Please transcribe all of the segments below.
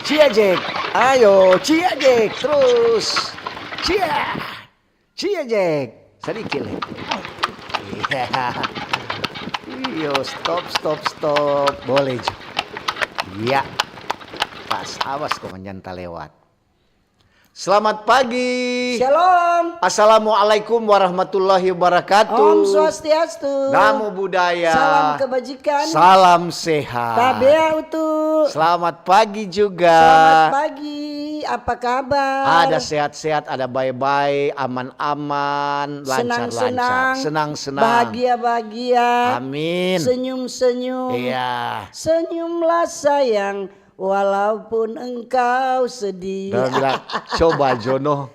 Ciajek, ayo Ciajek terus. Ciajek, sedikit. Iya. Iyo, stop. Boleh. Iya. Pas, awas kau menyantai lewat. Selamat pagi. Shalom. Assalamualaikum warahmatullahi wabarakatuh. Om Swastiastu. Namo Buddhaya. Salam kebajikan. Salam sehat. Tabea utuh. Selamat pagi juga. Selamat pagi. Apa kabar? Ada sehat-sehat, ada baik-baik, aman-aman, lancar-lancar. Senang-senang. Bahagia-bahagia. Amin. Senyum-senyum. Iya. Senyumlah sayang, walaupun engkau sedih. Dia bilang, coba Jono.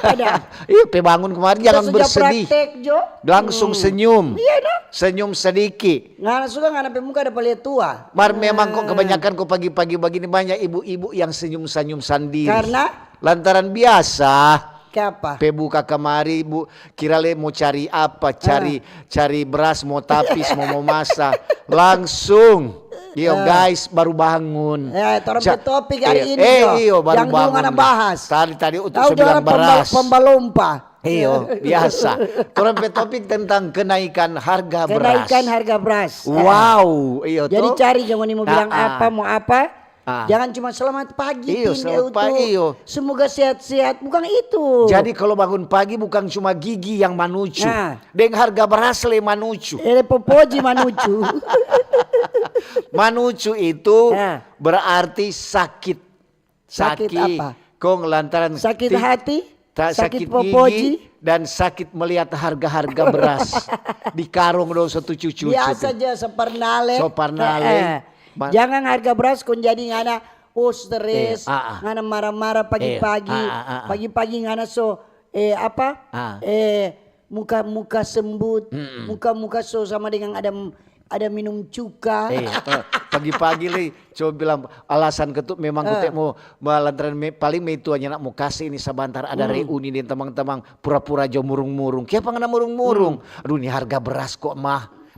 Ada. Iya, bangun kemarin jangan bersedih. Praktek, Jo. Langsung senyum. Iya dah. Senyum sedikit. Nggak suka nggak sampai muka ada paling tua. Memang kok kebanyakan kok pagi-pagi begini banyak ibu-ibu yang senyum-senyum sendiri. Karena? Lantaran biasa. Apa? Buka kemari bu, kira le mau cari apa? Cari beras, mau tapis, mau masak. Langsung. Iyo guys, baru bangun. Topik hari ini. Iyo baru yang bangun. Yang bahas. Tadi untuk sebilang beras. Pembalompa. Iyo, biasa. Topik tentang kenaikan harga beras. Kenaikan harga beras. Wow, iyo. Jadi cari jangan mau bilang apa, mau apa. Jangan cuma selamat pagi. Iyo, selamat pagi. Iyo. Semoga sehat-sehat. Bukan itu. Jadi kalau bangun pagi bukan cuma gigi yang manucu. Dengan harga beras le manucu. Popoji manucu. Manucu itu berarti sakit. Sakit apa? Kong lantaran sakit hati, sakit popoji, gigi, dan sakit melihat harga-harga beras di karung dong satu cucu. Biasa aja separnale. Jangan harga beras kon jadi ngana stres, ngana marah-marah pagi-pagi, pagi-pagi ngana muka-muka sembut, muka-muka sama dengan ada minum cuka. Pagi-pagi le coba bilang alasan ketuk memang kutek mau lantaran paling itu hanya nak mau kasih ini sebentar ada reuni nih teman-teman pura-pura jauh murung-murung. Kenapa ngana murung-murung? Aduh ini harga beras kok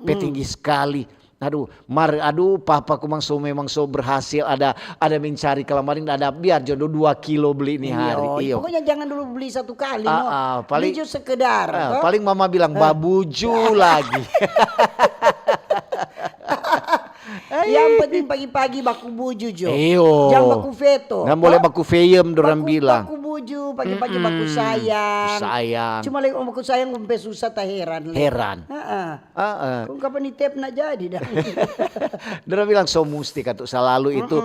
tinggi sekali. Aduh papaku memang so berhasil ada mencari kelamarin ada biar jodoh 2 kilo beli nih hari. Iyo. Pokoknya jangan dulu beli satu kali. Paling sekedar. Paling mama bilang babuju lagi. Yang penting pagi-pagi baku buju Jo. Jangan baku veto. Nggak boleh baku feyem dorang bilang. Baku buju pagi-pagi baku sayang. Cuma lagi baku sayang sampai susah tak heran. Kung kapan tep nak jadi dah. Dorang bilang so musti kata selalu itu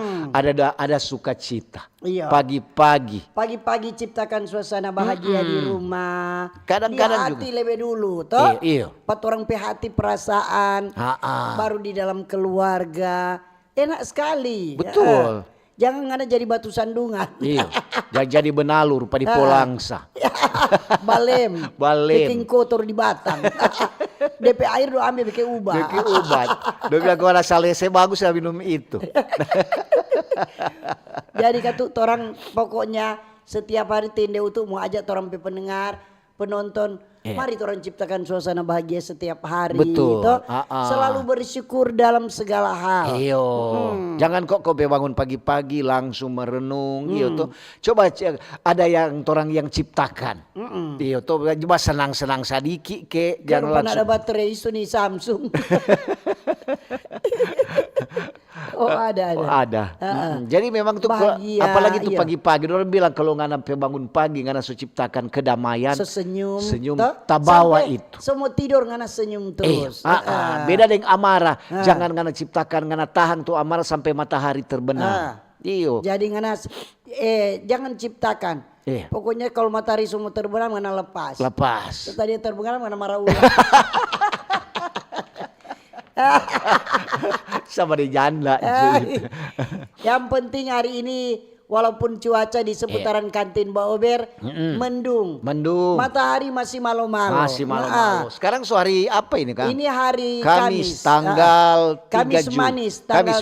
ada sukacita. Iya. Pagi-pagi ciptakan suasana bahagia di rumah. Kadang-kadang hati lebih dulu toh. Iya. Pat orang hati perasaan. Baru di dalam keluarga. Enak sekali. Betul. Jangan ada jadi batu sandungan. Iya. Jadi benalur pada Polangsa. Balem. Bikin kotor di batang. DP air do ambil bikin ubat. Dia bilang kalau rasa lese bagus ya minum itu. Jadi kata orang pokoknya setiap hari tende itu mau ajak orang pendengar, penonton. Mari orang ciptakan suasana bahagia setiap hari. Betul. Gitu. Selalu bersyukur dalam segala hal. Iyo. Jangan kok bangun pagi-pagi langsung merenung. Iyo tuh. Coba ada orang yang ciptakan. Iyo tuh. Coba senang-senang sadiki ke. Jangan langsung. Ada baterai itu nih Samsung. Ada. Jadi memang tuh apalagi tuh pagi-pagi orang bilang kalau ngana bangun pagi ngana ciptakan kedamaian, senyum tabawa itu. Semua tidur ngana senyum terus. Beda dengan amarah. Jangan ngana ciptakan ngana tahan tuh amarah sampai matahari terbenam. Iyo. Jadi ngana jangan ciptakan. Pokoknya kalau matahari semua terbenam ngana lepas. Setelah dia terbenam ngana marah ulang. Sama di janda. Yang penting hari ini walaupun cuaca di seputaran kantin Mbak Ober mendung. Matahari masih malam-malam. Sekarang hari apa ini Kang? Ini hari Kamis tanggal 3 Kamis manis tanggal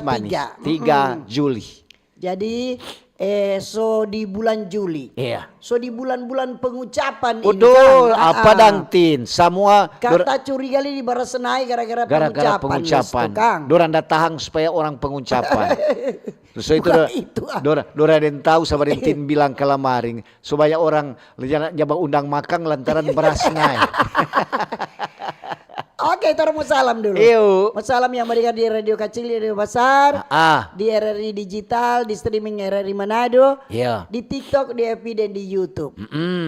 3 Juli. Jadi So di bulan Juli. Iya. So di bulan-bulan pengucapan ini Betul, kan. apa dangtin semua Kata curiga di Barasenai gara-gara pengucapan. Dorang datang supaya orang pengucapan. Terus itu Dora den tahu sama den tin bilang kalamaring supaya orang jabang undang makang lantaran Barasenai. Oke, kita mau salam dulu. Mau salam yang mereka di Radio Kecil, di Radio Besar, di RRI Digital, di streaming RRI Manado, di TikTok, di FB dan di YouTube.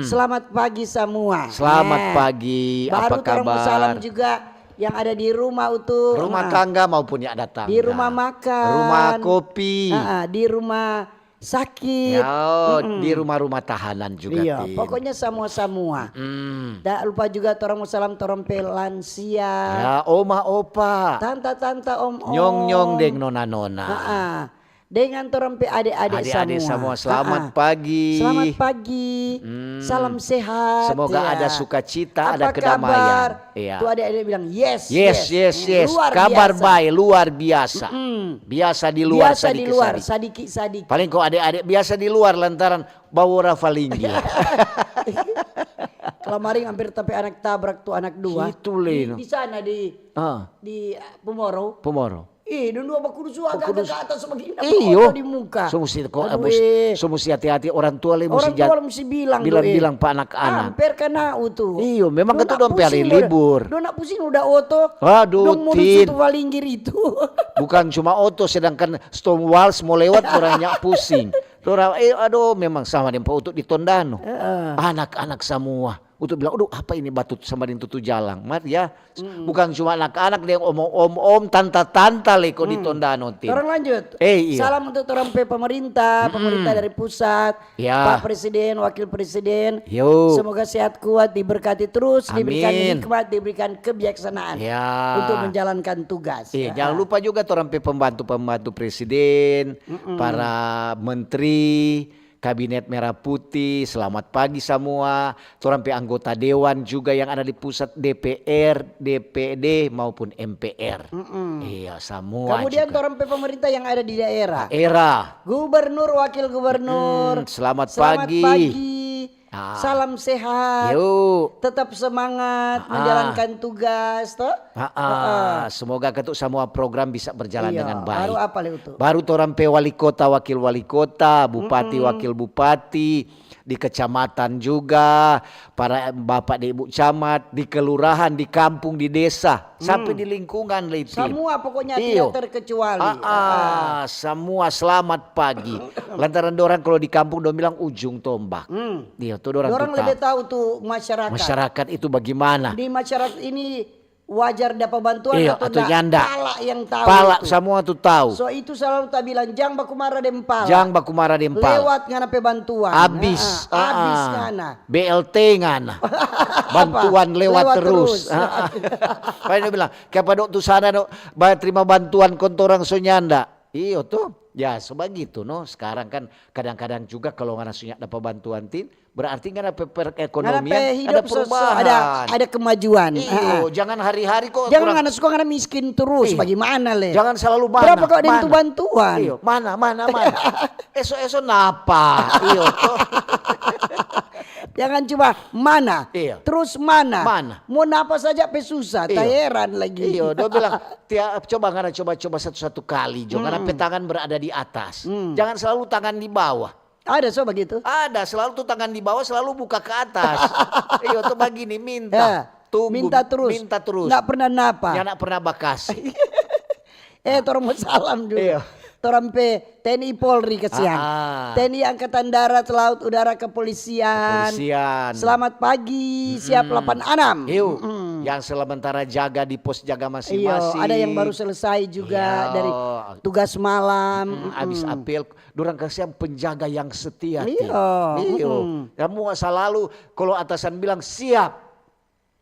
Selamat pagi semua. Selamat pagi. Baru apa kabar? Mau salam juga yang ada di rumah rumah tangga maupun yang datang. Di rumah makan. Rumah kopi. Di rumah sakit. Di rumah-rumah tahanan juga. Iya, pokoknya semua. Tak lupa juga orang mau salam torompe lansia. Ya, oma opa. Tanta om. Nyong deng nona. Dengan torompe adik-adik semua. Selamat pagi. Selamat pagi. Salam sehat. Semoga ada sukacita, ada kedamaian. Kabar? Iya. Tuh adik-adik bilang yes. Kabar baik, luar biasa. Biasa di luar, sadiki. Paling kok adik-adik biasa di luar lantaran bawa Ravalinggi. Kelamaring hampir tapi anak tabrak tuh anak dua. Itu Leno. Di sana di Pemoro. Dan dua baku agak ke atas begini. Iyo. Di muka. So mesti hati-hati orang tua mesti bilang pak anak-anak. Hampir kena tuh. Iyo, memang itu dong hari libur. Dona pusing udah oto. Aduh, Tin. Walinggir itu. Bukan cuma oto, sedangkan Stonewalls mau lewat orangnya pusing. Aduh, memang sama dengan Pak Utut di Tondano. Anak-anak semua. Untuk bilang, aduh apa ini batu sama dengan tutu jalang. Mat ya, bukan cuma anak-anak dia om-om, tanta-tanta leko di Tondano. Orang lanjut. Iya. Salam untuk orang pemerintah dari pusat, Pak Presiden, Wakil Presiden. Semoga sehat kuat, diberkati terus, diberikan hikmat, diberikan kebijaksanaan untuk menjalankan tugas. Jangan lupa juga orang pembantu-pembantu Presiden, para menteri, Kabinet Merah Putih, selamat pagi semua. Sampai anggota Dewan juga yang ada di pusat DPR, DPD maupun MPR. Iya semua. Kemudian orang pemerintah yang ada di daerah. Gubernur, Wakil Gubernur. Selamat pagi. Salam sehat. Tetap semangat menjalankan tugas. Semoga ketuk semua program bisa berjalan dengan baik. Baru apa itu? Baru orang wali kota, wakil wali kota, bupati, wakil bupati, di kecamatan juga, para bapak di ibu camat, di kelurahan, di kampung, di desa, sampai di lingkungan semua pokoknya tidak terkecuali. Semua selamat pagi. Lantaran orang kalau di kampung dong bilang ujung tombak. Orang lebih tahu tuh masyarakat. Masyarakat itu bagaimana? Di masyarakat ini wajar dapat bantuan atau nyanda. Pala yang tahu. Pala semua tuh tahu. So itu selalu tak bilang jang baku marah dempal. Lewat ngana pe bantuan. Habis ngana. BLT ngana. Bantuan lewat terus. Paling dia bilang, "Kapa dok tu sana dok, terima bantuan kontorang sonyanda." Iyo tuh. Ya sebegitu sekarang kan kadang-kadang juga kalau ngana sunyak dapat bantuan tin berarti ngana perekonomian ada perubahan, ada kemajuan. Jangan hari-hari kok. Jangan ngana suka ngana miskin terus. Bagaimana le? Jangan selalu mana. Berapa kok ada itu bantuan? Mana. Esok napa? Jangan coba mana, terus mana, mau napa saja susah, tak heran lagi. Dia bilang, coba satu-satu kali, jangan tangan berada di atas, jangan selalu tangan di bawah. Ada begitu? Ada, selalu tuh tangan di bawah selalu buka ke atas. Tuh begini minta, tunggu, minta terus, nggak pernah napa, nggak pernah bakas. Orang mau salam dulu. Torampe TNI Polri kesian. TNI Angkatan Darat, Laut, Udara, Kepolisian. Selamat pagi, siap 86. Yang sementara jaga di pos jaga masing-masing. Ada yang baru selesai juga dari tugas malam. Habis apel, dorang kasihan penjaga yang setia. Kamu selalu kalau atasan bilang siap.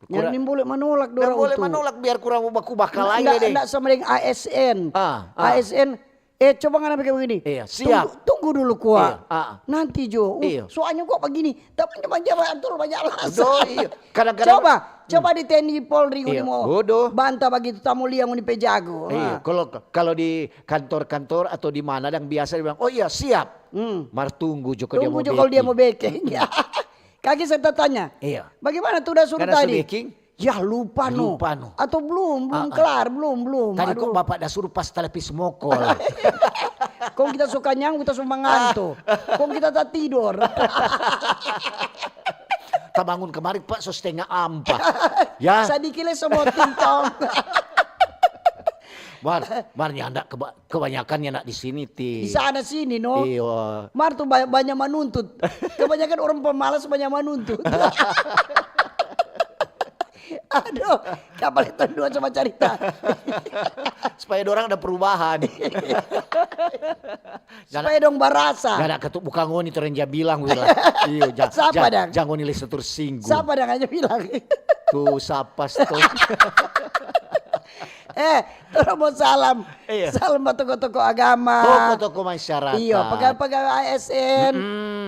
Yang boleh menolak dorang. Boleh menolak biar kurang bakal aja deh. Enggak sama dengan ASN. ASN coba nggak begini. Siap. Tunggu dulu kuah. Nanti Jo. Soalnya kok begini. Tapi banyak alasan. Kadang-kadang. Coba Coba di TNI Polri Iya, mau bodoh. bantah begitu tamu liang uni pejago. Iya, kalau di kantor-kantor atau di mana yang biasa dia bilang, oh iya siap. Mar tunggu Joko dia mau Tunggu kalau dia mau baking. baking. Kaki saya tanya. Iya. Bagaimana tuh udah suruh Karena tadi? baking? Ya lupa no. Atau belum kelar, belum. Tadi Aduh. kok bapak dah suruh pas telepis mokol. Kong kita suka nyang, kita suka ngantuk. Kong kita tak tidur. Tak bangun kemarin Pak so setengah ampa. Ya. Sadikile semua tintong. Mar nyandak kebanyakan nyandak di sini ti. Di sana sini no. Iya. Mar tuh banyak menuntut. Kebanyakan orang pemalas banyak menuntut. Aduh, kapal itu dua coba cerita. Supaya orang ada perubahan. Supaya dong barasa. Gak ada ketuk bukan ngoni itu Renja bilang wila. Iyo, Siapa dang? Jangan nilai setur singgung. Siapa dang aja bilang. Tuh sapas tuh. Terus mau salam. Iya. Salam buat toko-toko agama. Toko-toko masyarakat. Iya, pegawai ASN,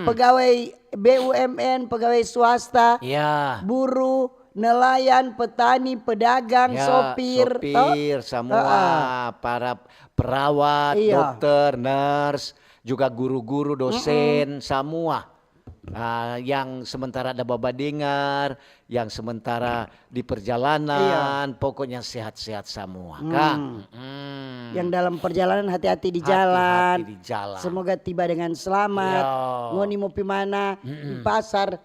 pegawai BUMN, pegawai swasta, Iya. buruh, nelayan, petani, pedagang, Ya, sopir, semua para perawat, Iya. dokter, nurse, juga guru-guru, dosen, semua. Yang sementara ada baba dengar, yang sementara di perjalanan, pokoknya sehat-sehat semua, Kang. yang dalam perjalanan hati-hati di jalan. Hati-hati di jalan. Semoga tiba dengan selamat. Iya. Ngoni mau pi mana? Di pasar,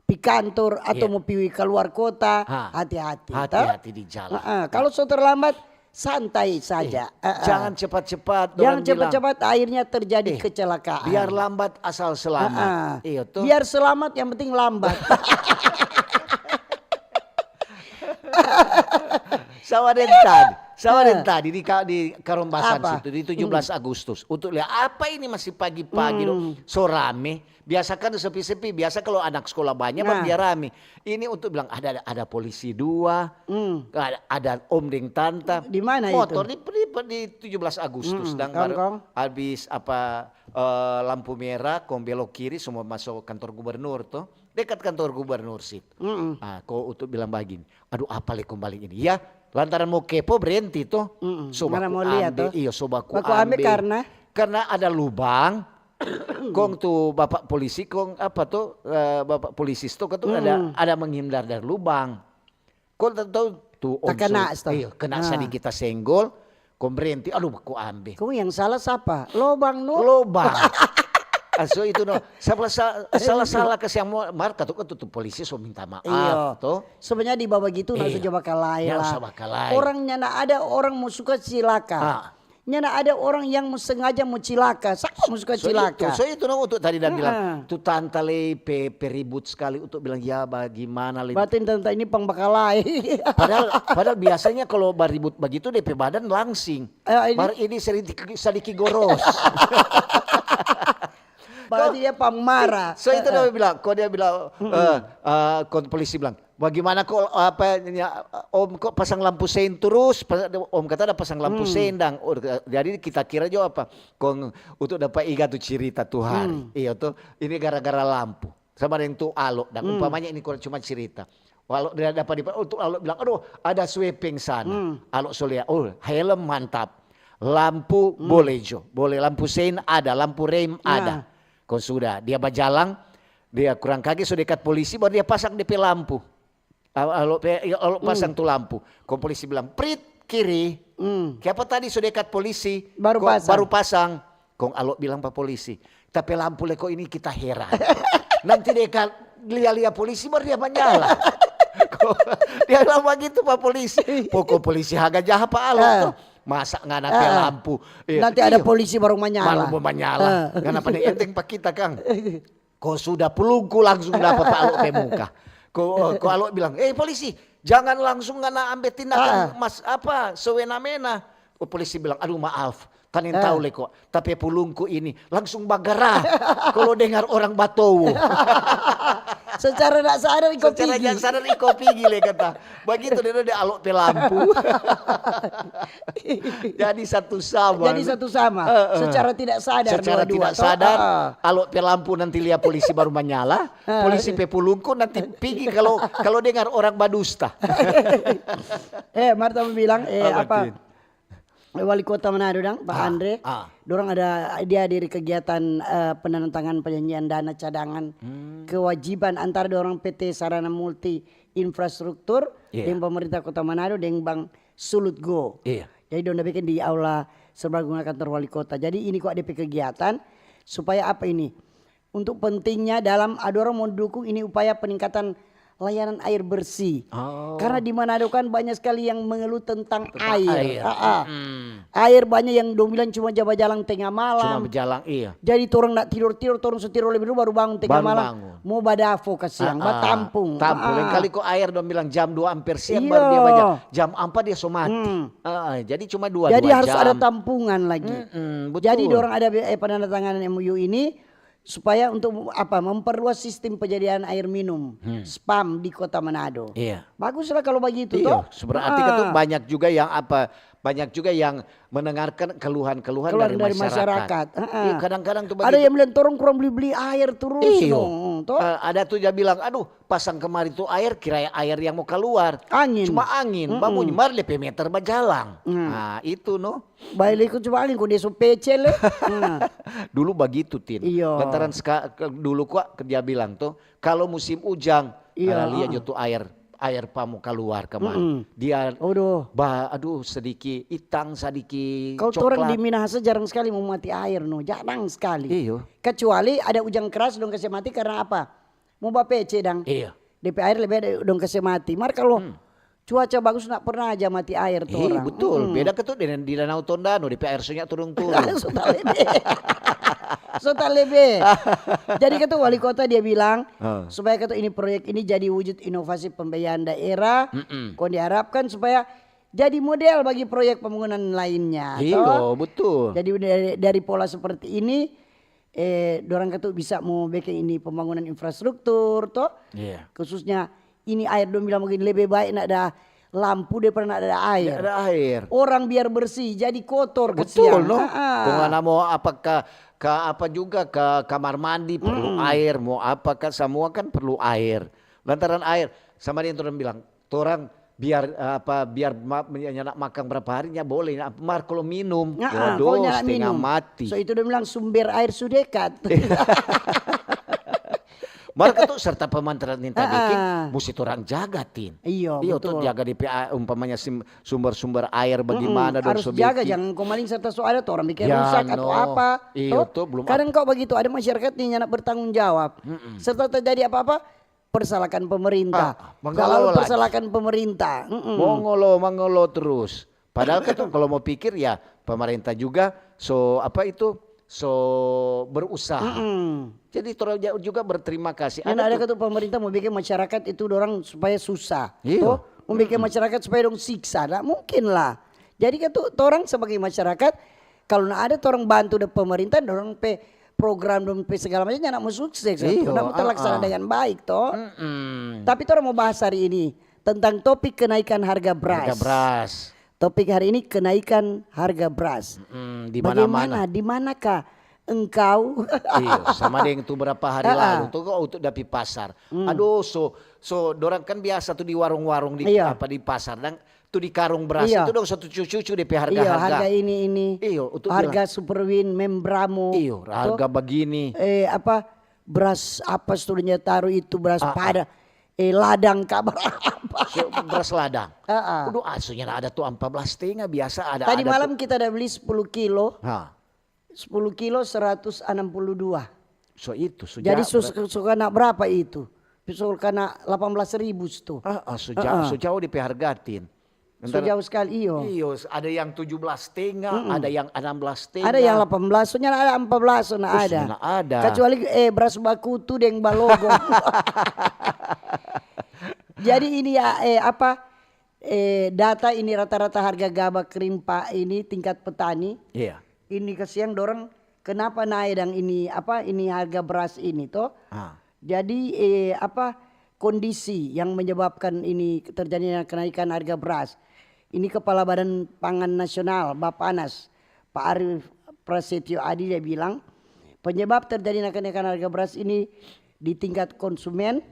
di kantor atau mau pi keluar kota, hati-hati. Hati-hati di jalan. Kalau so terlambat, santai saja. Jangan cepat-cepat. Jangan orang bilang. cepat-cepat akhirnya terjadi kecelakaan. Biar lambat asal selamat. Iya tuh. Biar selamat yang penting lambat. Sawaden tadi di Karombasan Apa? situ di 17 Agustus untuk lihat apa ini masih pagi-pagi so rame. Biasa kan sepi-sepi, biasa kalau anak sekolah banyak baru dia rame. Ini untuk bilang ada polisi 2, ada om deng tanta. Di mana motor itu? di 17 Agustus dan baru habis lampu merah kong belok kiri semua masuk kantor gubernur tuh. Dekat kantor gubernur situ. Kau untuk bilang begini, aduh apa le kembali ini ya. Lantaran mau kepo berhenti tuh. Mana mau lihat tuh? Iya, sobaku Baku ambil karena ada lubang. Kong tuh bapak polisi, kong apa tuh bapak polisi tuh ada menghindar dari lubang. Kong tahu tuh om kena sedikit kita senggol. Kong berhenti, aduh baku ambil. Kau yang salah siapa? Lobang no. Lobang. So itu no, salah kasih yang mar kata tuh polisi so minta maaf. Iya. Tuh. Sebenarnya di bawah gitu nggak usah coba kalai lah. Orangnya ada orang mau suka cilaka. Nyana ada orang yang sengaja mau cilaka. Siapa mau suka cilaka? Itu no, untuk tadi dan bilang tuh tantale peribut sekali untuk bilang ya bagaimana le. Batin tante ini pangbakalai. padahal biasanya kalau baribut begitu DP badan langsing. Bar ini sedikit goros. Berarti dia pangmarah. So itu dia bilang, kok polisi bilang, bagaimana kok om kok pasang lampu sein terus? Om kata ada pasang lampu sein dang. Jadi kita kira juga apa? Kong untuk dapat iga tuh cerita tuh hari. Iya tuh, ini gara-gara lampu. Sama yang tuh alok dan umpamanya ini cuma cerita. Walau dia dapat untuk alok bilang, aduh ada sweeping sana. Alok solia, helm mantap. Lampu boleh jo, boleh lampu sein ada, lampu rem ada. Kau sudah, dia berjalan, dia kurang kaki sudah dekat polisi, baru dia pasang DP lampu. Lalu pasang tuh lampu. Kau polisi bilang, prit kiri. Kenapa tadi sudah dekat polisi, baru pasang. Kau alok bilang pak polisi, tapi lampu leko ini kita heran. Nanti dekat lihat polisi baru dia menyala. Dia bilang begitu pak polisi. Pokok polisi harga jahat pak alok tuh. Masa nggak nape lampu nanti ada polisi baru menyala kenapa nih enteng pak kita Kang kau sudah pelungku langsung dapat pak alok pemuka kau alok bilang polisi jangan langsung nggak ambil tindakan mas apa sewena-mena polisi bilang aduh maaf kan yang tahu leko tapi pulungku ini langsung bagara kalau dengar orang batowo Secara tidak sadar iko Secara pigi. yang sadar iko pigi le kata. Begitu dia alok pe lampu. Jadi satu sama. Jadi satu sama. Secara tidak sadar Secara dua-dua. tidak sadar, alok pe lampu nanti lihat polisi baru menyala, polisi pe pulungku nanti pigi kalau dengar orang badusta. Marta bilang Apa, Tin? Wali Kota Manado dang, Pak Andre, dorang dia hadiri kegiatan penandatangan penyanyian dana cadangan kewajiban antara dorang PT Sarana Multi Infrastruktur dengan pemerintah Kota Manado dengan Bang Sulut Go. Jadi dorang bikin di aula serbaguna kantor wali kota. Jadi ini kok ada kegiatan supaya apa ini? Untuk pentingnya dalam dorang mau dukung ini upaya peningkatan layanan air bersih. Karena di Manado kan banyak sekali yang mengeluh tentang air. Air banyak yang dong bilang cuma jalan tengah malam. Cuma berjalan, iya. Jadi orang nak tidur, orang setidur lebih dulu baru bangun tengah malam. Mau badafo ke siang, tampung. Lain kali kok air dong bilang jam 2 ampere siang baru dia baca. Jam 4 dia so mati. Jadi cuma 2 Jadi harus jam. ada tampungan lagi. Betul. Jadi orang ada penandatanganan MOU ini supaya untuk apa memperluas sistem penyediaan air minum spam di Kota Manado. Iya. Baguslah kalau begitu toh. Berarti Berarti banyak juga yang mendengarkan keluhan-keluhan dari masyarakat. Iya, kadang-kadang tuh ada yang bilang orang kurang beli air terus. Ada tuh dia bilang, aduh pasang kemari tuh air kira air yang mau keluar. Cuma angin. Bangun nyemar lebih meter berjalan. Nah itu Baik ikut coba angin kok dia so pecel. Dulu begitu Tin. Lantaran dulu kok dia bilang tuh kalau musim hujan lihat tuh air pamu keluar kemana. Dia aduh sedikit hitam sedikit kalau coklat. orang di Minahasa jarang sekali mau mati air jarang sekali. Iyo. Kecuali ada hujan keras dong kasih mati karena apa? Mau PC dang. Iya. DP air lebih ada dong kasih mati. Mar kalau cuaca bagus nak pernah aja mati air tuh orang. Betul. Beda ketuh di Danau Tondano DP air nya turun-turun. Sota lebih. Jadi ketua wali kota dia bilang supaya ketua ini proyek ini jadi wujud inovasi pembiayaan daerah. Kau diharapkan supaya jadi model bagi proyek pembangunan lainnya. Iya betul. Jadi dari pola seperti ini dorang ketua bisa mau bikin ini pembangunan infrastruktur toh. Khususnya ini air dong bilang begini lebih baik nak ada lampu daripada nak ada air. Ada air. Orang biar bersih jadi kotor betul Kemana mau apakah apa juga ke kamar mandi perlu air, mau apakah semua kan perlu air. Lantaran air sama dia orang bilang, orang biar nak makan berapa harinya boleh. Mar kalau minum, waduh setengah mati. So itu dia bilang sumber air sudah dekat. Mereka tuh serta pemantaran minta bikin mesti orang jaga Tin. Iya betul. Tuh jaga di umpamanya sumber-sumber air bagaimana harus jaga jangan komaling serta so ada tuh orang bikin rusak atau apa. Iya tuh belum. Kadang kok begitu ada masyarakat nih nak bertanggung jawab. Serta terjadi apa-apa persalahkan pemerintah. Kalau persalahkan pemerintah. Mongolo terus. Padahal kan kalau mau pikir ya pemerintah juga berusaha. Jadi juga berterima kasih. Ada tuh pemerintah mau bikin masyarakat itu orang supaya susah. Mau bikin masyarakat supaya dong siksa. Nah, mungkin lah. Jadi kan tuh orang sebagai masyarakat kalau ada orang bantu dari pemerintah orang program dan segala macam nak mau sukses. Nak terlaksana dengan baik toh. Tapi orang mau bahas hari ini tentang topik kenaikan harga beras. Topik hari ini kenaikan harga beras. Bagaimana? Di manakah engkau? Sama dengan itu berapa hari lalu tuh untuk dapi pasar. Aduh dorang kan biasa tuh di warung-warung di pasar dan tuh di karung beras itu dong satu cucu DP harga-harga. Harga ini. Harga Superwin Membramo. Harga begini. Beras apa sebetulnya taruh itu beras pada. Ladang kabar apa? Beras ladang. Udah asuhnya ada tuh 14,5 biasa ada. Tadi malam kita ada beli 10 kilo. 10 kilo 162. So itu jadi suka nak berapa itu? Suka nak 18.000 tuh. Sejauh dihargatin. Sejauh sekali iyo. Ada yang 17,5, ada yang 16,5. Ada yang 18, soalnya ada 14, ada. Kecuali beras baku tuh yang balogo. Jadi ini data ini rata-rata harga gabah krimpa ini tingkat petani. Ini kesiang dorong kenapa naik dan ini harga beras ini toh. Jadi kondisi yang menyebabkan ini terjadinya kenaikan harga beras. Ini Kepala Badan Pangan Nasional Bappenas Pak Arief Prasetyo Adi dia bilang penyebab terjadinya kenaikan harga beras ini di tingkat konsumen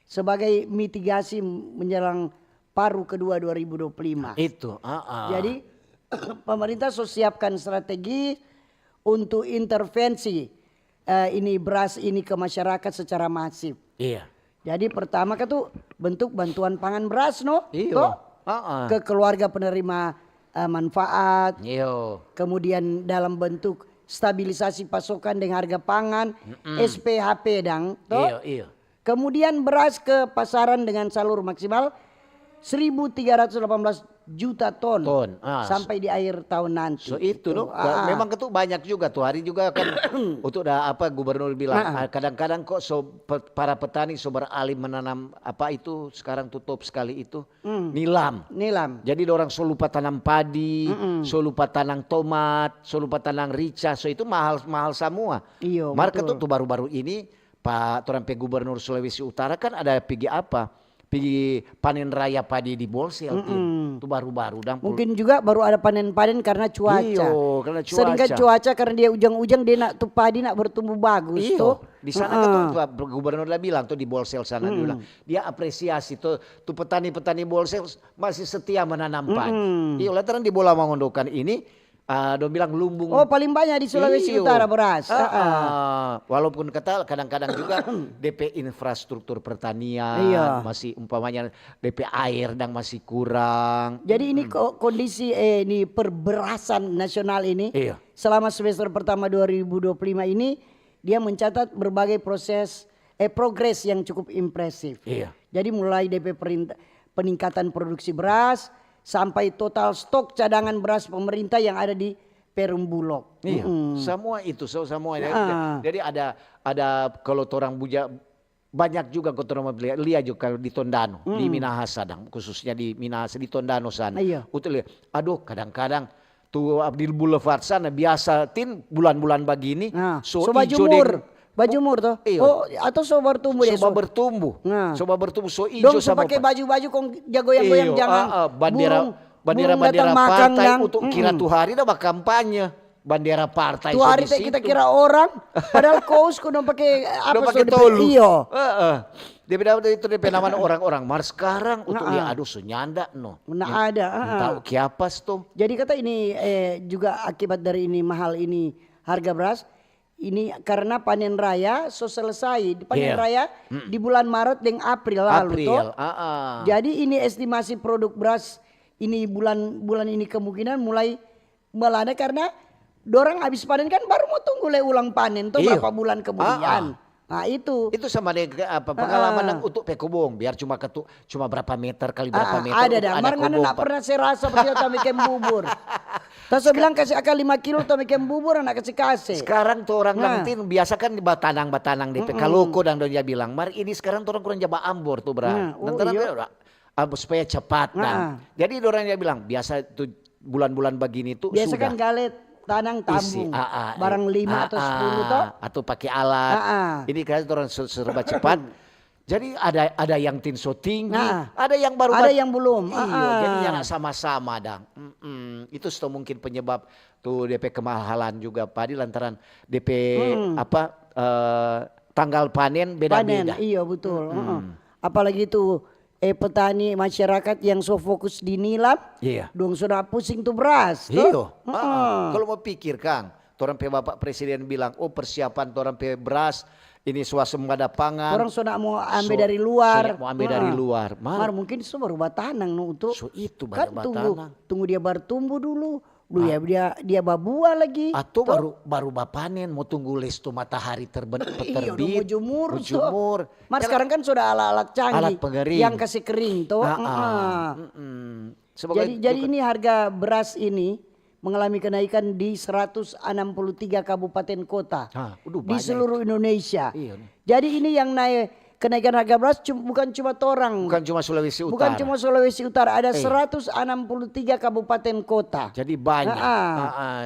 sebagai mitigasi menjelang paruh kedua 2025. Itu. Jadi pemerintah sudah siapkan strategi untuk intervensi ini beras ini ke masyarakat secara masif. Iya. Jadi pertama kan tuh bentuk bantuan pangan beras Iya. Ke keluarga penerima manfaat. Iya. Kemudian dalam bentuk stabilisasi pasokan dengan harga pangan, SPHP dang. Iya. Kemudian beras ke pasaran dengan salur maksimal 1.318 juta ton sampai di akhir tahun nanti. So itu memang itu banyak juga tuh hari juga kan untuk gubernur bilang kadang-kadang kok para petani beralih menanam itu sekarang tutup sekali itu nilam. Jadi orang lupa tanam padi, lupa tanam tomat, lupa tanam rica, itu mahal semua. Iya. Market tuh baru-baru ini Pak Torampe Gubernur Sulawesi Utara kan ada pergi panen raya padi di Bolsel itu baru-baru mungkin juga baru ada panen-panen karena cuaca. Iyo, karena cuaca. Seringkan cuaca karena dia ujang-ujang dia nak tuh padi nak bertumbuh bagus tuh. Di sana kan tuh gubernur dia bilang tuh di Bolsel sana dia bilang dia apresiasi tuh petani-petani Bolsel masih setia menanam padi. Iya, lantaran di Bola Mangondokan ini dia bilang lumbung. Oh, paling banyak di Sulawesi Utara beras. Walaupun kadang-kadang juga DP infrastruktur pertanian masih umpamanya DP air dan masih kurang. Jadi ini kondisi ini perberasan nasional ini selama semester pertama 2025 ini dia mencatat berbagai progres yang cukup impresif. Jadi mulai DP peningkatan produksi beras sampai total stok cadangan beras pemerintah yang ada di Perum Bulog. Iya, semua itu semua. Jadi ada kalau orang buja banyak juga kalau orang lihat juga di Tondano, di Minahasa khususnya di Minahasa di Tondano sana. Aduh, kadang-kadang tuh di Boulevard sana biasa bulan-bulan begini baju mur tuh. Atau sobar tumbuh ya. Soba bertumbuh. So hijau sama pakai baju-baju kong jagoyang-goyang jangan bendera partai untuk kira tuh hari dah kampanye bendera partai. Tuh hari kita kira orang padahal kaos kudu pakai tolu. Iyo. Dia beda itu dia penamaan orang-orang. Mar sekarang untuk dia sunyanda Nah ada. Tahu kiapas tuh. Jadi kata ini juga akibat dari ini mahal ini harga beras. Ini karena panen raya selesai. Panen raya di bulan Maret dan April lalu. Jadi ini estimasi produk beras ini bulan ini kemungkinan mulai melanda karena dorang habis panen kan baru mau tunggu ulang panen tuh berapa bulan kemudian. Nah itu sama dengan pengalaman untuk pekobong biar cuma berapa meter kali berapa meter. Ada dah. Marngana nak pernah saya rasa pakai tamikem bubur. Terus saya bilang kasih akal 5 kilo tamikem bubur anak kasih. Sekarang tuh orang nanti biasa kan batanang di Pekaloko dan dia bilang, "Mar ini sekarang tuh orang kurang jaba ambor tuh, Bra." Supaya cepat Jadi orang dia bilang, biasa tuh bulan-bulan begini tuh biasa sudah. Kan galet tanang tambung barang 5 atau 10 toh atau pakai alat. Ini kan orang serba cepat. Jadi ada yang tinso tinggi, ada yang baru, ada yang belum. Jadi yang sama-sama itu mungkin penyebab tuh DP kemahalan juga padi lantaran DP tanggal panen beda-beda. Iya betul. Apalagi itu petani masyarakat yang fokus di nilam, dong sudah pusing tuh beras. Iya. Kalau mau pikir Kang, orang Bapak Presiden bilang, persiapan orang beras. Ini swasembada pangan. Orang sudah mau ambil dari luar. Mau ambil dari luar. Mar mungkin itu baru batanang untuk. Itu kan tunggu dia bertumbuh dulu. Dia babua lagi. Atau baru bapanen mau tunggu lesto matahari terbit. Iya udah mau jemur. Mar sekarang kan sudah alat-alat canggih. Alat pengering. Yang kasih kering tuh. Jadi ini harga beras ini mengalami kenaikan di 163 kabupaten kota di seluruh Indonesia. Jadi ini yang naik kenaikan harga beras bukan cuma Torang. Bukan cuma Sulawesi Utara. Bukan cuma Sulawesi Utara, ada 163 kabupaten kota. Jadi banyak.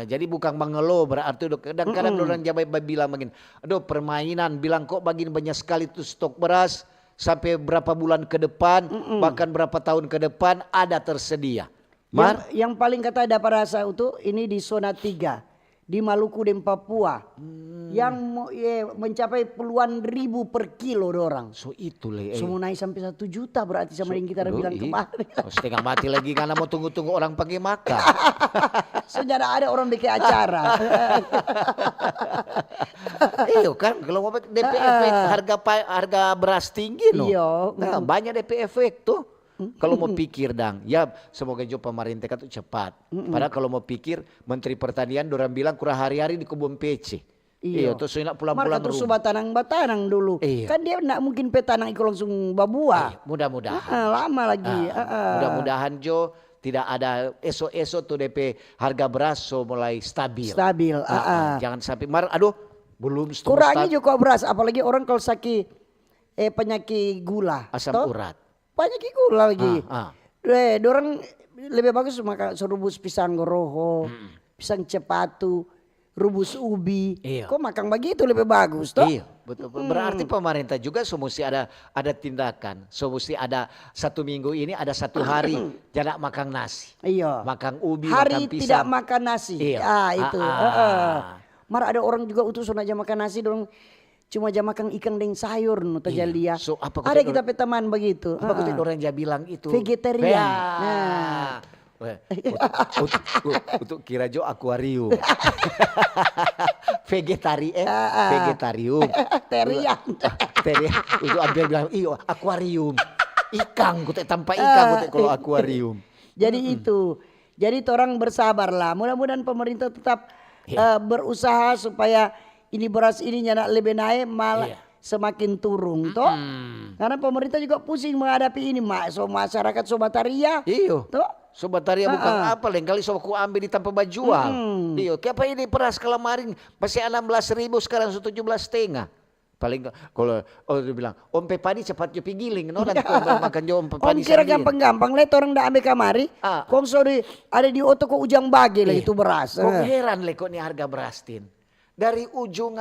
Jadi bukan mengeluh berarti kadang-kadang orang Jawa bilang begini, aduh permainan, bilang kok bagini banyak sekali tuh stok beras sampai berapa bulan ke depan, bahkan berapa tahun ke depan ada tersedia. Yang paling kata ada pada rasa itu ini di zona 3 di Maluku dan Papua yang mencapai puluhan ribu per kilo dorang. So itu le. Semua naik sampai 1 juta berarti sama yang kita bilang kemarin. Setengah mati lagi karena mau tunggu-tunggu orang pergi makan. Sudah ada orang bikin acara. Iya kan kalau mau DP efek harga beras tinggi no. Iya. Nah, banyak DP efek tuh. Kalau mau pikir dang, ya semoga juga pemerintah itu cepat. Padahal kalau mau pikir Menteri Pertanian dorang bilang kurang hari-hari di kebun PC. Iya, terus nak pulang-pulang terus batanang dulu. Iya. Kan dia nak mungkin petanang itu langsung babua. Mudah-mudahan. Lama lagi. Mudah-mudahan Jo tidak ada esok-esok tuh DP harga beras so mulai stabil. Jangan sampai belum kurangi juga beras, apalagi orang kalau sakit penyakit gula. Asam urat. Banyak gula lagi. Dorang lebih bagus makan rebus pisang goroho, pisang cepatu, rebus ubi. Iya. Kok makan begitu lebih bagus toh? Iya, betul. Berarti pemerintah juga mesti ada tindakan. Mesti ada 1 minggu ini ada 1 hari jangan makan nasi. Iya. Makan ubi, hari makan pisang. tidak makan nasi. Iya. Itu. Mar ada orang juga utus aja makan nasi dong. Cuma aja makan ikan dan sayur no tajalia. So, ada kita teman begitu. Apa kutip orang yang bilang itu? Vegetarian. Untuk kira jo akuarium. Vegetarium. Teriak. Untuk ambil bilang iyo akuarium. Ikan kutip tanpa ikan kutip kalau akuarium. Jadi itu. Jadi orang bersabarlah. Mudah-mudahan pemerintah tetap berusaha supaya ini beras ini nyana lebih naik malah semakin turun toh. Karena pemerintah juga pusing menghadapi ini masyarakat Sobataria. Iyo. Toh. Sobataria bukan apa lain kali ku ambil di tanpa jual. Iyo. Kenapa ini beras kelamarin masih 16.000 sekarang 17,5. Paling kalau dia bilang Om Pepadi cepat jupi giling no nanti makan jo Om Pepadi. Om kira gampang-gampang let orang dah ambil kamari. Kong sorry ada di oto kok ujang bagi lah itu beras. Kok heran le kok nih harga beras tin. Dari ujung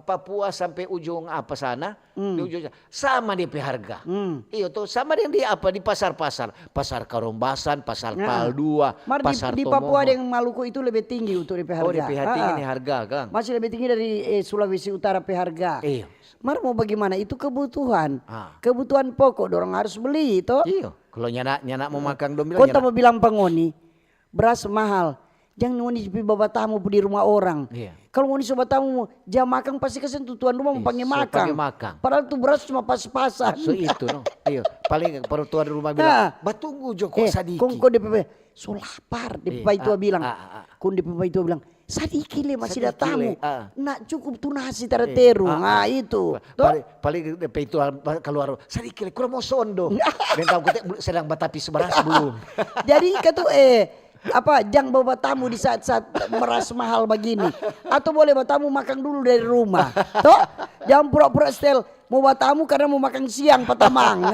Papua sampai ujung apa sana, di ujung sama DP harga. Iya tuh sama dengan di pasar-pasar, pasar Karombasan, pasar Paldua, pasar di Papua dengan Maluku itu lebih tinggi untuk DP harga. Oh DP tinggi nih harga kan? Masih lebih tinggi dari Sulawesi Utara DP harga. Iya. Mar mau bagaimana itu kebutuhan, kebutuhan pokok dorong harus beli itu. Iya. Kalau nyana mau makan dom bilang. Kau mau bilang pengoni, beras mahal. Jangan ngoni di bawa tamu di rumah orang. Kalau ngoni sobat tamu jam makan pasti kesen tuan rumah mau panggil makan. Padahal tuh beras cuma pas-pasan. So itu no. Iya. Paling pertuan rumah bilang, "Batunggu Joko sadiki." Kong DPP, so lapar. DPP itu bilang. Kong DPP itu bilang, "Sadiki le masih ada tamu. Nak cukup tuh nasi terateru." Nah itu. Paling DPP itu keluar, "Sadiki le kurang mau sondo." Dan tahu kita sedang batapi seberas belum. Jadi kata jangan bawa tamu di saat-saat beras mahal begini, atau boleh bawa tamu makan dulu dari rumah toh jangan pura-pura setel mau bawa tamu karena mau makan siang patamang.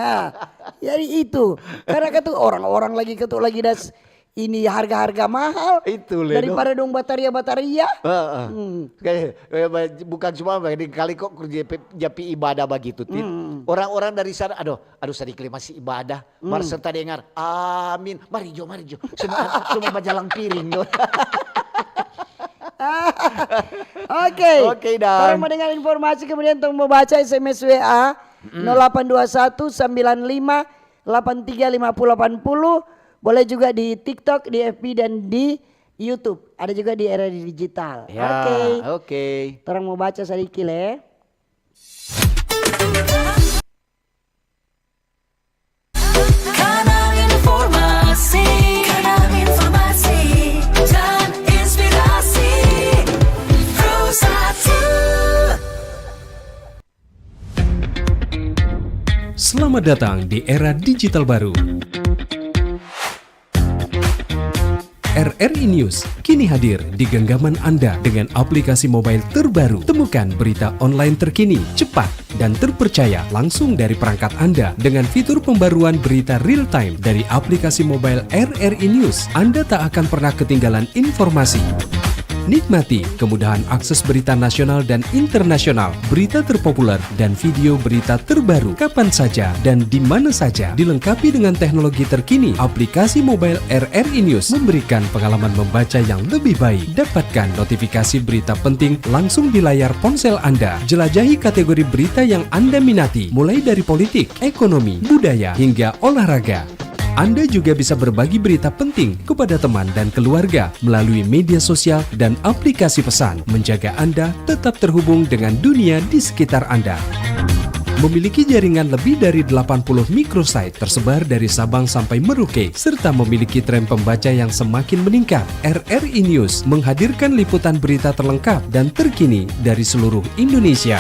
Jadi itu karena kata orang-orang lagi das ini harga-harga mahal itu daripada dong bataria. Bukan cuma kali kok japi ibadah begitu. Orang-orang dari sana aduh sedikit masih ibadah. Mari serta dengar amin. Mari jo semua majalang piring. Oke, Kalau mau dengar informasi kemudian untuk membaca SMS WA 0821 95 83 50 80. Boleh juga di TikTok, di FB dan di YouTube. Ada juga di RRI Digital. Oke. Orang mau baca sedikit ya. Kanal informasi dan inspirasi Pro1. Selamat datang di era digital baru. RRI News kini hadir di genggaman Anda dengan aplikasi mobile terbaru. Temukan berita online terkini, cepat, dan terpercaya langsung dari perangkat Anda dengan fitur pembaruan berita real time dari aplikasi mobile RRI News. Anda tak akan pernah ketinggalan informasi. Nikmati kemudahan akses berita nasional dan internasional, berita terpopuler, dan video berita terbaru kapan saja dan di mana saja. Dilengkapi dengan teknologi terkini, aplikasi mobile RRI News memberikan pengalaman membaca yang lebih baik. Dapatkan notifikasi berita penting langsung di layar ponsel Anda. Jelajahi kategori berita yang Anda minati, mulai dari politik, ekonomi, budaya, hingga olahraga. Anda juga bisa berbagi berita penting kepada teman dan keluarga melalui media sosial dan aplikasi pesan, menjaga Anda tetap terhubung dengan dunia di sekitar Anda. Memiliki jaringan lebih dari 80 microsite tersebar dari Sabang sampai Merauke, serta memiliki tren pembaca yang semakin meningkat. RRI News menghadirkan liputan berita terlengkap dan terkini dari seluruh Indonesia.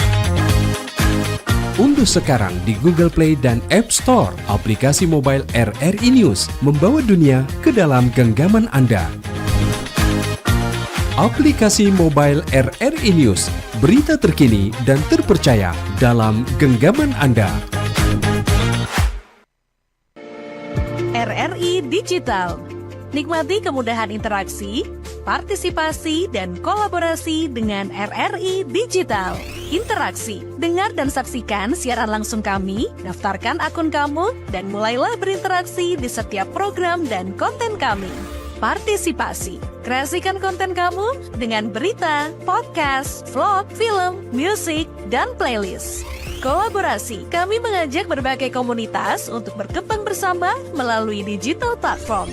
Unduh sekarang di Google Play dan App Store aplikasi mobile RRI News, membawa dunia ke dalam genggaman Anda. Aplikasi mobile RRI News, berita terkini dan terpercaya dalam genggaman Anda. RRI Digital. Nikmati kemudahan interaksi, partisipasi, dan kolaborasi dengan RRI Digital. Interaksi, dengar dan saksikan siaran langsung kami, daftarkan akun kamu, dan mulailah berinteraksi di setiap program dan konten kami. Partisipasi, kreasikan konten kamu dengan berita, podcast, vlog, film, musik, dan playlist. Kolaborasi, kami mengajak berbagai komunitas untuk berkembang bersama melalui digital platform.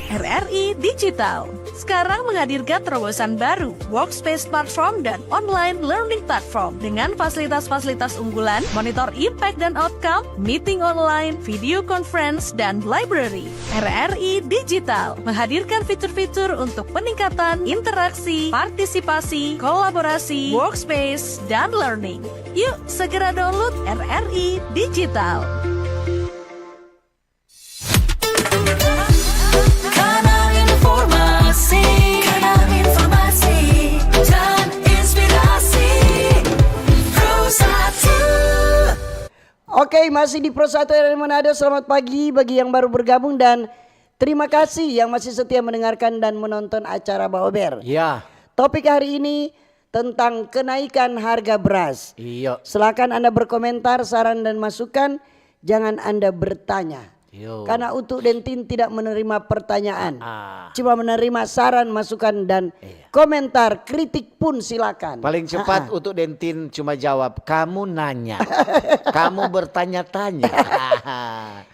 RRI Digital sekarang menghadirkan terobosan baru, workspace platform dan online learning platform dengan fasilitas-fasilitas unggulan, monitor impact dan outcome, meeting online, video conference, dan library. RRI Digital menghadirkan fitur-fitur untuk peningkatan interaksi, partisipasi, kolaborasi, workspace, dan learning. Yuk segera download RRI Digital. Kanal informasi dan inspirasi Pro 1. Oke, masih di Pro 1 RRI Manado. Selamat pagi bagi yang baru bergabung dan terima kasih yang masih setia mendengarkan dan menonton acara Baober. Ya. Topik hari ini tentang kenaikan harga beras. Iya. Silakan Anda berkomentar, saran dan masukan. Jangan Anda bertanya. Yo. Karena Utuk Dentin tidak menerima pertanyaan. Ah. Cuma menerima saran, masukan dan komentar. Kritik pun silakan. Paling cepat untuk Dentin cuma jawab, kamu nanya. Kamu bertanya-tanya.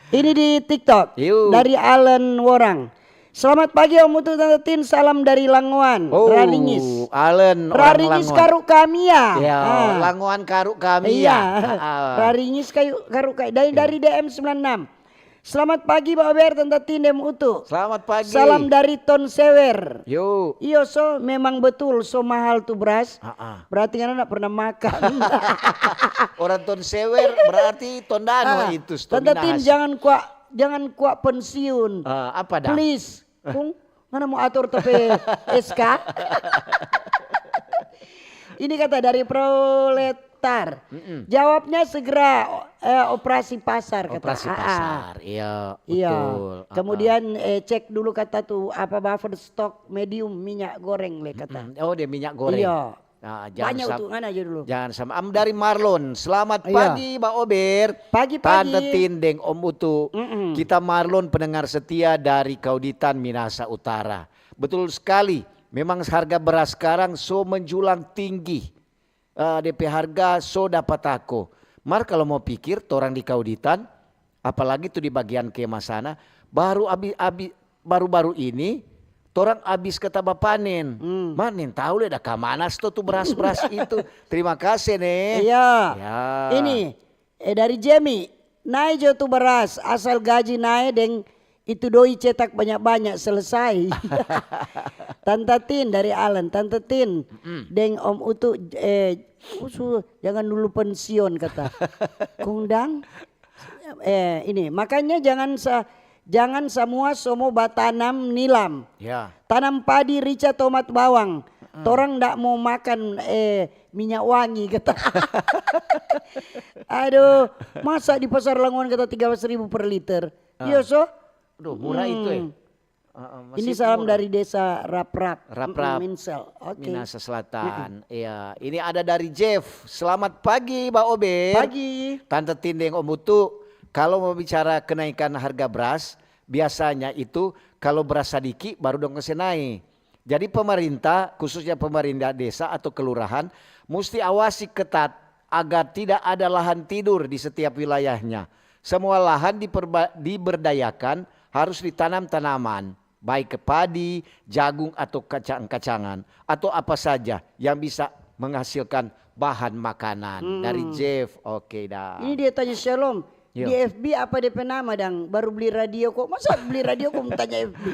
Ini di TikTok Yuk. dari Alan Worang. Selamat pagi Om Utuk Tante Tin, salam dari Langoan, Raringis. Allen orang Raringis Langoan. karuk kami ya. Ya, Langoan karuk kami Iya. ya. Raringis karuk kami dari DM 96. Selamat pagi Pak Ber, Tante Tin dan Utuk. Selamat pagi. Salam dari Ton Sewer. Yo. Iyo so memang betul so mahal tuh beras. Berarti kan anak pernah makan. Orang Ton Sewer berarti Tondano itu. Tante Tin jangan kuat pensiun. Apa dah? Please. Kung mana mau atur tope SK? Ini kata dari Proletar. Jawabnya segera operasi pasar kata. Operasi pasar. Iya, Iya. betul. Kemudian cek dulu kata tuh apa buffer stok medium minyak goreng le kata. Oh, dia minyak goreng. Iya. Nah, Banyak tuh kan aja dulu. Jangan sama. Dari Marlon. Selamat Iya. pagi Mbak Ober. Pagi-pagi. Tante Tindeng Om Utu. Kita Marlon pendengar setia dari Kauditan Minasa Utara. Betul sekali. Memang harga beras sekarang so menjulang tinggi. DP harga so dapat aku. Mar kalau mau pikir orang di Kauditan, apalagi tuh di bagian Kema sana, baru-baru ini orang habis ketaba panen. Manin tahu le dah kamanas tuh beras-beras itu. Terima kasih nih. Iya. Ya. Ini dari Jemi. Naik jo tuh beras asal gaji naik deng itu doi cetak banyak-banyak selesai. Tante Tin dari Alan. Tante Tin deng Om Utu jangan dulu pensiun kata. Kundang ini makanya Jangan semua batanam nilam. Ya. Tanam padi, rica, tomat, bawang. Torang ndak mau makan minyak wangi kata. Aduh, masa di pasar Lamongan kata 13.000 per liter. Iya so. Aduh, murah itu ya. Ini salam dari desa Raprap. Raprap. Minsel. Oke. Minahasa Selatan. Iya, ini ada dari Jeff. Selamat pagi, Mbak Ober. Pagi. Tante Tindeng Om Utu, kalau mau bicara kenaikan harga beras, biasanya itu kalau beras sadiki baru dong naik. Jadi pemerintah, khususnya pemerintah desa atau kelurahan, mesti awasi ketat agar tidak ada lahan tidur di setiap wilayahnya. Semua lahan diberdayakan, harus ditanam tanaman, baik ke padi, jagung atau kacang-kacangan, atau apa saja yang bisa menghasilkan bahan makanan. Dari Jeff, oke dah. Ini dia tanya Shalom. Yo. Di FB apa DP nama dang? Baru beli radio kok. Masa beli radio kok tanya FB?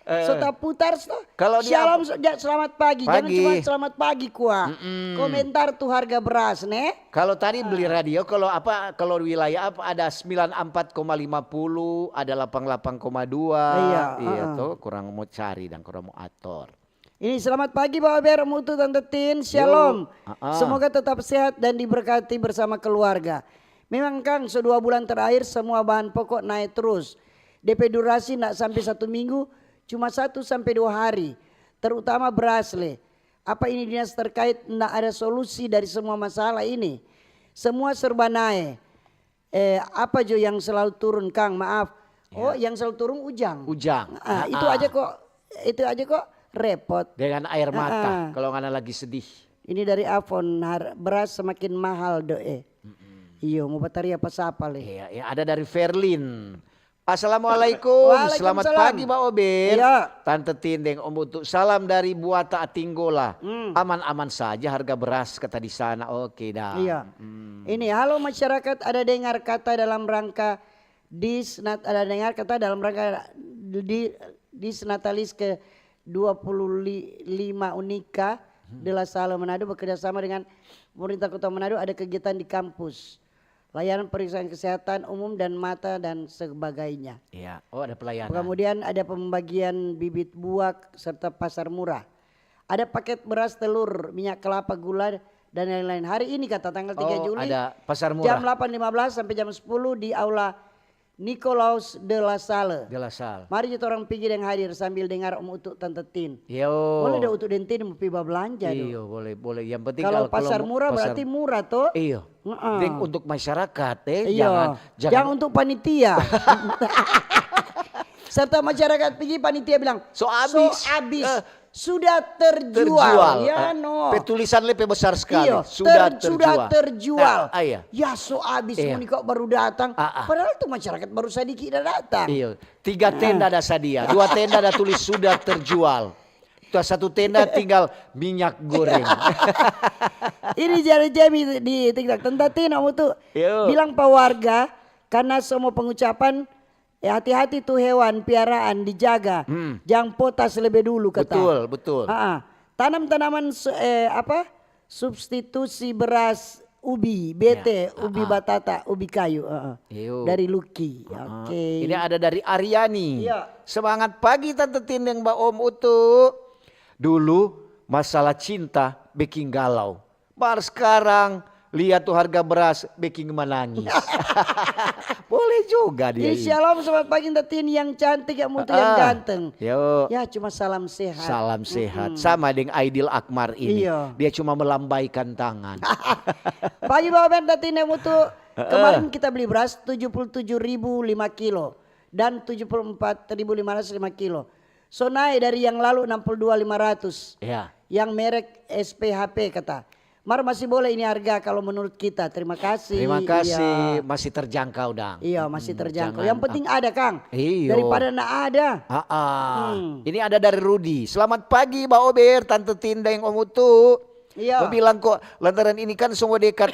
So tak putar so. Kalau dia Shalom, selamat pagi. Jangan Pagi. cuma selamat pagi kuah. Komentar tuh harga beras nih. Kalau tadi beli radio, kalau wilayah apa ada 94,50, ada 88,2. Iya tuh kurang mau cari dan kurang mau atur. Ini selamat pagi Bapak Ber, Mutu, Tante Tin, Shalom. Semoga tetap sehat dan diberkati bersama keluarga. Memang Kang, 2 bulan terakhir semua bahan pokok naik terus. DP durasi nak sampai 1 minggu, cuma 1 sampai 2 hari. Terutama beras le. Apa ini dinas terkait nak ada solusi dari semua masalah ini? Semua serba naik. Apa jo yang selalu turun Kang? Maaf. Oh, yang selalu turun ujang. Ujang. Itu aja kok repot. Dengan air mata kalau ngana lagi sedih. Ini dari Avon, beras semakin mahal doe. Iya, mau batari apa siapa le? Iya, ya, ada dari Verlin. Assalamualaikum, selamat pagi Mbak Ober. Iya. Tante Tindeng Om Utu, salam dari Buata Atinggola. Aman-aman saja harga beras kata di sana. Oke dah. Iya. Ini halo masyarakat, ada dengar kata dalam rangka disnatalis ke 25 Unika de La Salle Manado bekerja sama dengan pemerintah Kota Manado, ada kegiatan di kampus. Layanan pemeriksaan kesehatan umum dan mata dan sebagainya. Iya, oh ada pelayanan. Kemudian ada pembagian bibit buah serta pasar murah. Ada paket beras, telur, minyak kelapa, gula dan lain-lain. Hari ini kata tanggal 3 Juli. Ada pasar Jam murah. 8.15 sampai jam 10 di Aula Nikolaus de La Salle. De La Salle. Mari kita orang pergi dan hadir sambil dengar Om Utuk Tante Tin. Yo. Boleh dah Utuk dan Tin mau pergi belanja Iya, doh. boleh. Yang penting Kalau pasar murah berarti murah toh. Iya. Untuk masyarakat Iya. Jangan untuk panitia. Serta masyarakat pergi panitia bilang So habis. Sudah terjual. Ya no. Petulisan lebih besar sekali. Iya, Sudah terjual. Nah, iya. Ya so abis Iya. ini kok baru datang. Padahal tuh masyarakat baru sedikit dah datang. Iya. 3 tenda ada sadia, 2 tenda ada tulis sudah terjual. Tuh 1 tenda tinggal minyak goreng. Ini jari-jari di TikTok. Tentatin Om tuh Yo. bilang pak warga karena semua pengucapan hati-hati tuh hewan piaraan dijaga. Jangan potas lebih dulu kata. Betul. Tanam tanaman substitusi beras ubi, bete, ubi batata, ubi kayu. Yo. Dari Lucky. Oke. Ini ada dari Aryani. Iya. Semangat pagi Tante Tindeng Mbak Om Utu. Dulu masalah cinta bikin galau. Baru sekarang lihat tuh harga beras bikin menangis. Boleh juga dia. Shalom, selamat pagi Tante Tin yang cantik, yang mutu, yang ganteng. Yo. Ya cuma salam sehat. Salam sehat. Sama dengan Aidil Akmar ini. Iya. Dia cuma melambaikan tangan. Pagi Bapak Ben Tante Tin yang mutu. Kemarin kita beli beras 77.000 5 kilo dan 74.500 5 kilo. So naik dari yang lalu 62.500. Ya. Yang merek SPHP kata. Mar masih boleh ini harga kalau menurut kita. Terima kasih. Terima kasih. Iya, Masih terjangkau dang. iya masih terjangkau. Jangan- Yang penting ada Kang. Iyo. Daripada nak ada. Ini ada dari Rudi. Selamat pagi Mbak Ober, Tante Tindeng Om Utu. Iya. Mau bilang kok lantaran ini kan semua dekat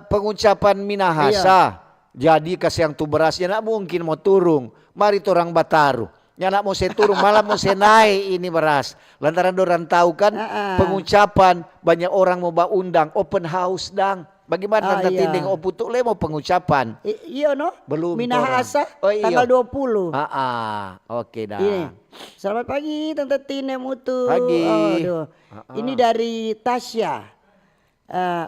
pengucapan Minahasa. Jadi kasih yang tu berasnya nak mungkin mau turun. Mari orang Bataru. Ya nak mau saya turun malah mau saya naik ini beras. Lantaran orang tahu kan pengucapan banyak orang mau undang open house dang. bagaimana Tante Tin iya. dengan Om Putu le mau pengucapan? Iya no? Belum, Minahasa Tora. Oh, iya. tanggal 20. Oke dah. Ini. Selamat pagi Tante Tine Mutu. Pagi. Aduh. Ini dari Tasya.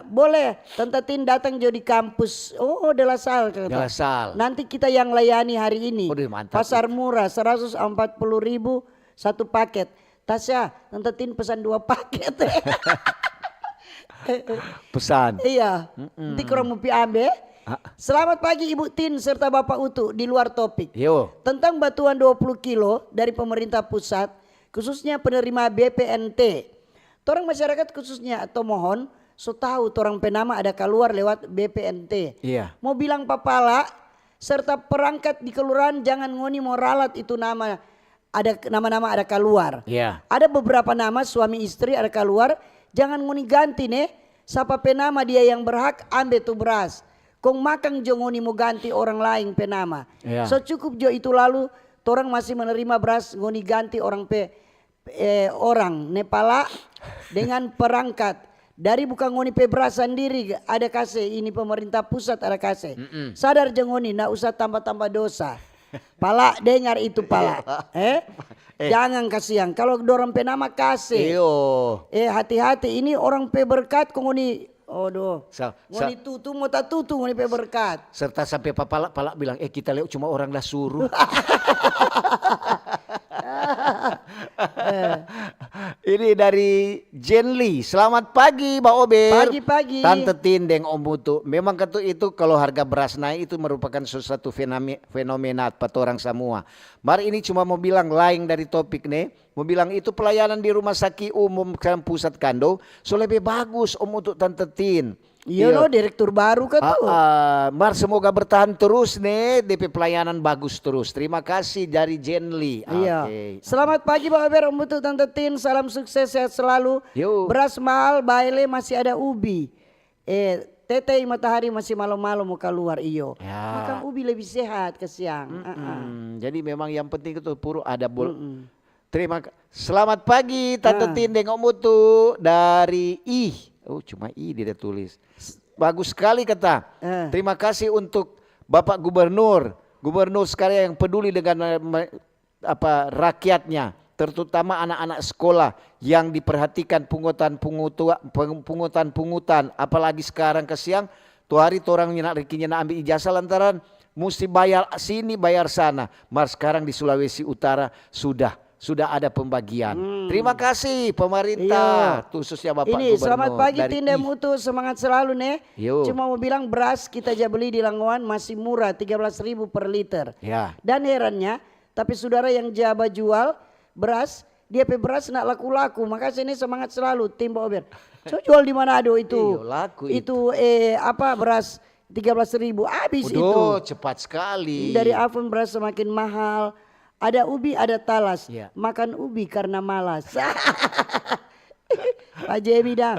Boleh Tante Tin datang jadi kampus. Oh, De La Salle kata. De La Salle. Nanti kita yang layani hari ini. Waduh, mantap. Pasar murah 140.000 satu paket. Tasya, Tante Tin pesan 2 paket. Pesan. Iya. Nanti kurang mau ambil. Selamat pagi Ibu Tin serta Bapak Utu di luar topik. Yo. Tentang bantuan 20 kilo dari pemerintah pusat khususnya penerima BPNT. Torang masyarakat khususnya atau mohon so tahu torang penama ada keluar lewat BPNT. Iya. Mau bilang papala serta perangkat di kelurahan jangan ngoni mau ralat itu nama ada nama-nama ada keluar. Iya. Ada beberapa nama suami istri ada keluar, jangan ngoni ganti nih. Siapa penama dia yang berhak ambil tuh beras. Kong makan jo ngoni mau ganti orang lain penama. Iya. So cukup jo itu lalu torang masih menerima beras ngoni ganti orang orang Nepala dengan perangkat. Dari bukan ngoni pe beras sendiri ada kasih ini pemerintah pusat ada kasih. Sadar jo ngoni ndak usah tambah-tambah dosa. Pala dengar itu pala. Jangan kasihan. Kalau dorong penama kasih. Iyo. Hati-hati ini orang pe berkat kok ngoni. Aduh. Ngoni Sa- tutu mau tak tutu ngoni pe berkat. Serta sampai pala bilang kita lewat cuma orang dah suruh. Ini dari Jenly. Selamat pagi Mbak Ober. Pagi-pagi. Tante Tindeng Om Butu. Memang itu kalau harga beras naik itu merupakan sesuatu fenomena patorang semua. Mari ini cuma mau bilang lain dari topik nih. Mau bilang itu pelayanan di rumah sakit umum pusat Kando. So lebih bagus Om untuk Tante Tin. Iya loh direktur baru kan tuh. Mar semoga bertahan terus nih DP pelayanan bagus terus. Terima kasih dari Jenly. Iya. Oke. Selamat pagi Pak Ober, Om Butu, Tante Tin. Salam sukses sehat selalu. Yo. Beras mahal, baile masih ada ubi. Teteh matahari masih malam-malam mau keluar iyo. Ya. Makan ubi lebih sehat ke siang. Jadi memang yang penting itu puru ada Selamat pagi Tante Tin dengan Om Butu dari Oh cuma dia tulis. Bagus sekali kata. Terima kasih untuk Bapak Gubernur. Gubernur sekarang yang peduli dengan rakyatnya. Terutama anak-anak sekolah yang diperhatikan pungutan. Apalagi sekarang ke siang. Tuh hari orang nak ambil ijazah lantaran mesti bayar sini bayar sana. Mar sekarang di Sulawesi Utara sudah ada pembagian. Terima kasih pemerintah, khususnya Bapak Ini Gubernur. selamat pagi dari Tinde Mutu, semangat selalu nih. Yo. Cuma mau bilang beras kita aja beli di Langwan masih murah 13.000 per liter. Ya. Dan herannya, tapi saudara yang Jawa jual beras, dia pe beras nak laku-laku. Makanya ini semangat selalu tim Mbak Ober. So jual di Manado itu. Iyo, laku itu beras 13.000 habis itu. Cepat sekali. Dari Avon beras semakin mahal. Ada ubi, ada talas. Ya. Makan ubi karena malas. Pak Jebi dang.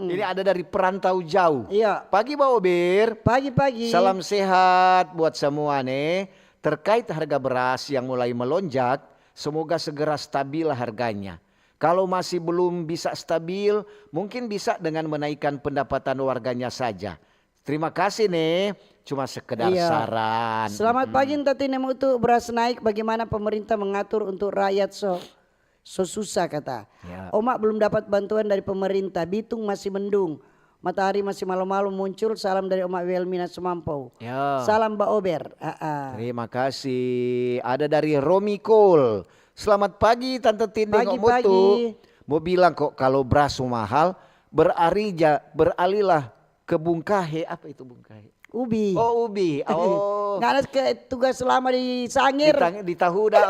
Ini ada dari perantau jauh. Iya. Pagi Mbak Ober. Pagi-pagi. Salam sehat buat semua nih. Terkait harga beras yang mulai melonjak, semoga segera stabil harganya. Kalau masih belum bisa stabil, mungkin bisa dengan menaikkan pendapatan warganya saja. Terima kasih nih. Cuma sekedar saran. Selamat pagi Tati Nemutu, beras naik bagaimana pemerintah mengatur untuk rakyat so susah kata. Ya. Omak belum dapat bantuan dari pemerintah, Bitung masih mendung. Matahari masih malam-malam muncul, salam dari Omak Welmina Semampau. Ya. Salam Mbak Ober. Terima kasih. Ada dari Romi Kol. Selamat pagi Tante Tindeng Om Mutu. Mau bilang kok kalau beras mahal beralihlah ke bungkahe. Apa itu bungkahe? Ubi. Oh ubi. Oh. Nggak ada tugas selama di Sangir. Di tahu dah.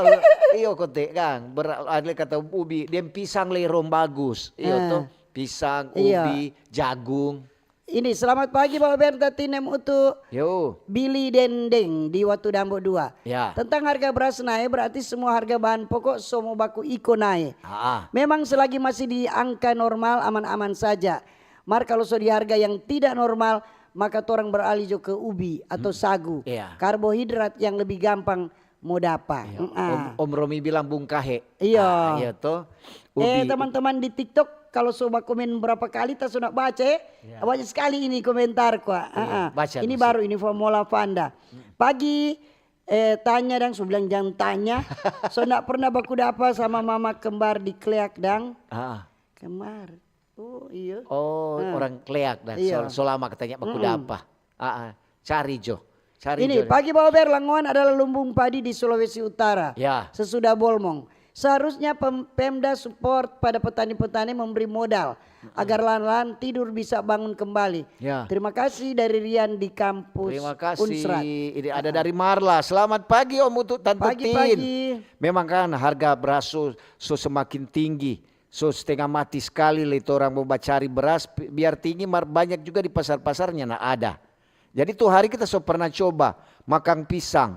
Iyo kote kan. Beralih kata ubi. Dia pisang lerom bagus. Iyo tuh. Pisang, ubi, jagung. Ini selamat pagi Pak Berta Tinem Utu. Yo. Billy Dendeng di Watu Dambo 2. Ya. Tentang harga beras naik berarti semua harga bahan pokok semua baku iko naik. Memang selagi masih di angka normal aman-aman saja. Mar kalau so di harga yang tidak normal maka orang beralih jo ke ubi atau sagu. Karbohidrat yang lebih gampang mau dapat. Om Romi bilang bungkahe. Iya. Iya tuh. Ubi. Teman-teman di TikTok kalau coba komen berapa kali tak sudah baca banyak sekali ini komentar kok. baca Ini tuh, baru ini formula Vanda. Pagi tanya dang, so bilang jangan tanya. So nak pernah baku apa sama mama kembar di Kleak dang. Kembar. Oh iya. Oh orang Kleak dan Iya. selama katanya baku apa. Cari Jo. Cari Ini Jo. pagi Bawa Ber, Langoan adalah lumbung padi di Sulawesi Utara. Ya. Sesudah Bolmong. Seharusnya Pemda support pada petani-petani memberi modal agar lahan-lahan tidur bisa bangun kembali. Ya. Terima kasih dari Rian di kampus Terima kasih. Unsrat. Ini ada dari Marla. Selamat pagi Om Utu Tante Pagi-pagi. Tin. Memang kan harga beras so semakin tinggi. So setengah mati sekali lah itu orang mau cari beras biar tinggi banyak juga di pasar-pasarnya nah ada. Jadi tuh hari kita so pernah coba makan pisang.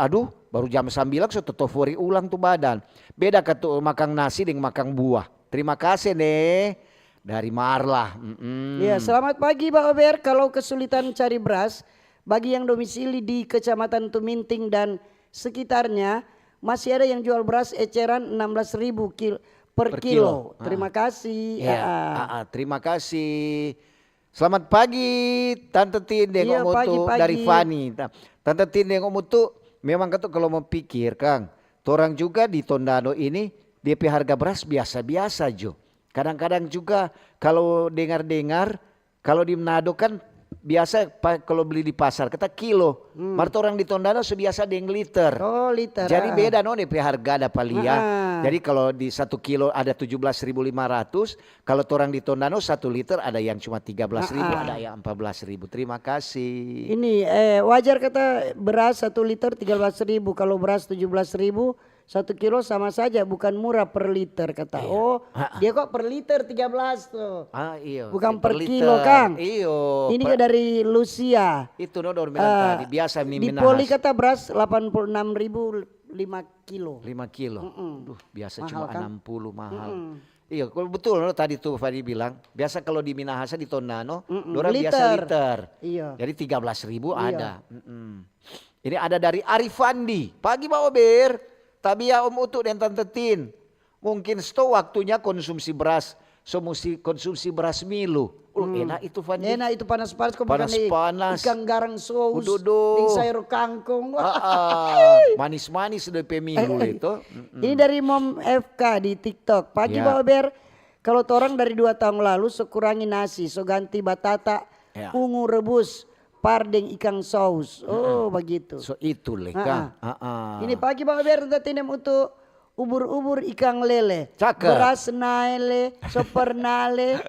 Aduh baru jam 9 so totofori ulang tuh badan. Beda ke tuh makan nasi dengan makan buah. Terima kasih nih dari Marla. Ya, selamat pagi Pak Ober. Kalau kesulitan cari beras bagi yang domisili di Kecamatan Tuminting dan sekitarnya masih ada yang jual beras eceran 16.000 per kilo. Terima kasih. Terima kasih. Selamat pagi Tante Tindeng Iya, Om Utu pagi-pagi. dari Fani. Tante Tindeng Om Utu memang ketuk kalau mau pikir Kang. Torang juga di Tondano ini DP harga beras biasa-biasa Jo. Kadang-kadang juga kalau dengar-dengar kalau di Manado kan biasa kalau beli di pasar kita kilo. Marto orang di Tondano sebiasa dengan liter. Oh, liter. Jadi beda no DP harga ada palia. Jadi kalau di 1 kilo ada 17.500, kalau orang di Tondano 1 liter ada yang cuma 13.000, ada yang 14.000. Terima kasih. Ini wajar kata beras 1 liter 13.000, kalau beras 17.000 1 kilo sama saja, bukan murah per liter kata. Oh, dia kok per liter 13 tuh. Iya. Bukan per kilo Kang. Iyo. Ini ke dari Lucia. Itu no dor bilang tadi biasa Di minahas. Poli kata beras 86.000 5 kilo. 5 kilo. Duh, biasa Mahal cuma kan? 60 mahal. Iya, kalau betul no, tadi tuh Fadi bilang, biasa kalau di Minahasa di Tondano, dorang biasa liter. Iya. Jadi 13.000 ada. Ini ada dari Arifandi. Pagi Pak Ober, Tabia Om Utu dan Tante Tin. Mungkin waktunya konsumsi beras. So mesti konsumsi beras Milo. Enak itu Fandi. Enak itu panas-panas kok makan Panas-panas. ikan garang saus, Uduh. sayur kangkung. Manis-manis dari pemilu itu. Ini dari Mom FK di TikTok. Pagi Ya. Pak Ober, kalau torang dari 2 tahun lalu kurangi nasi, so ganti batata, Ya. ungu rebus, pardeng ikan saus. Oh begitu. So itu Kang. Ini pagi Pak Ober, tinem untuk ubur-ubur ikan lele. Cakep. Beras naik, super nale.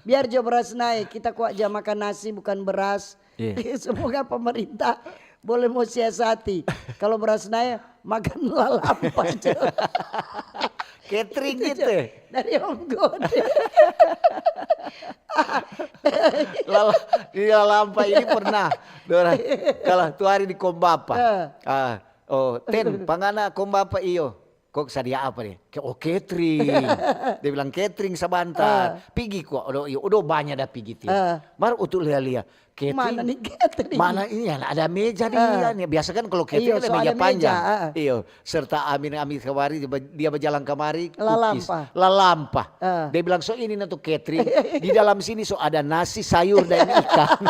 Biar jo beras naik, kita kuat jam makan nasi bukan beras. Iya. Semoga pemerintah boleh mau siasati. Kalau beras naik, makan lalampa aja. Catering gitu. Dari Om Gode. Di lampa ini pernah. Kalau tuh hari di Kombapa. Ten, pangana Kombapa iyo. Kok sadia apa nih? Catering. Dia bilang catering sabantar. Pigi kok. Udah banyak dah pigi ti. Mar utuh lia-lia. Catering. Mana nih catering? Mana ini ada meja dia. Biasa kan kalau catering ada Iyo, so meja ada panjang. meja, Iyo. Serta Amin kemari dia berjalan kemari. Lalampa. Lalampa. Dia bilang so ini untuk catering. Di dalam sini so ada nasi, sayur dan ikan.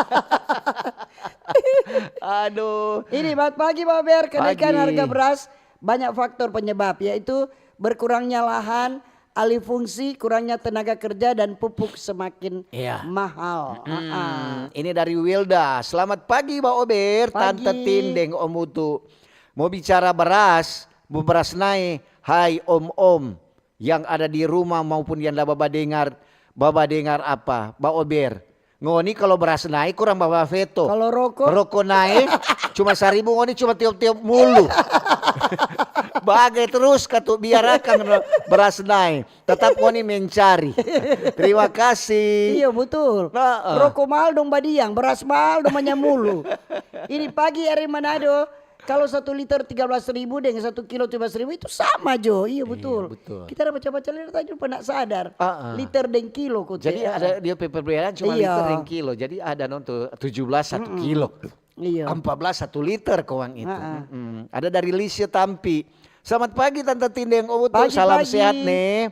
Aduh. Ini pagi Pak Ber, kenaikan Pagi. harga beras banyak faktor penyebab, yaitu berkurangnya lahan, alih fungsi, kurangnya tenaga kerja dan pupuk semakin Iya. mahal. Ini dari Wilda. Selamat pagi Mbak Ober, Pagi. Tante Tindeng, Om Utu. Mau bicara beras naik. Hai om-om yang ada di rumah maupun yang Baba dengar apa? Mbak Ober. Ngoni kalau beras naik kurang bawa veto. Kalau rokok naik cuma 1.000, ngoni cuma tiup-tiup mulu. Bagai terus katu biarkan beras naik. Tetap ngoni mencari. Terima kasih. iya betul. Rokok mahal dong badiang, beras mahal dong mulu. Ini pagi hari Manado, kalau 1 liter 13.000 dengan 1 kilo 13.000 itu sama Jo. Iya betul. betul. Kita dapat baca lihat tadi pernah sadar. Liter dan kilo kok. Jadi ada dia perbedaan cuma Iya. liter dan kilo. Jadi ada nonton 17 1 kilo. Iya. 14 1 liter kawang itu. Ada dari Lisya Tampi. Selamat pagi Tante Tindeng Om Utu. Pagi, Salam pagi. sehat nih.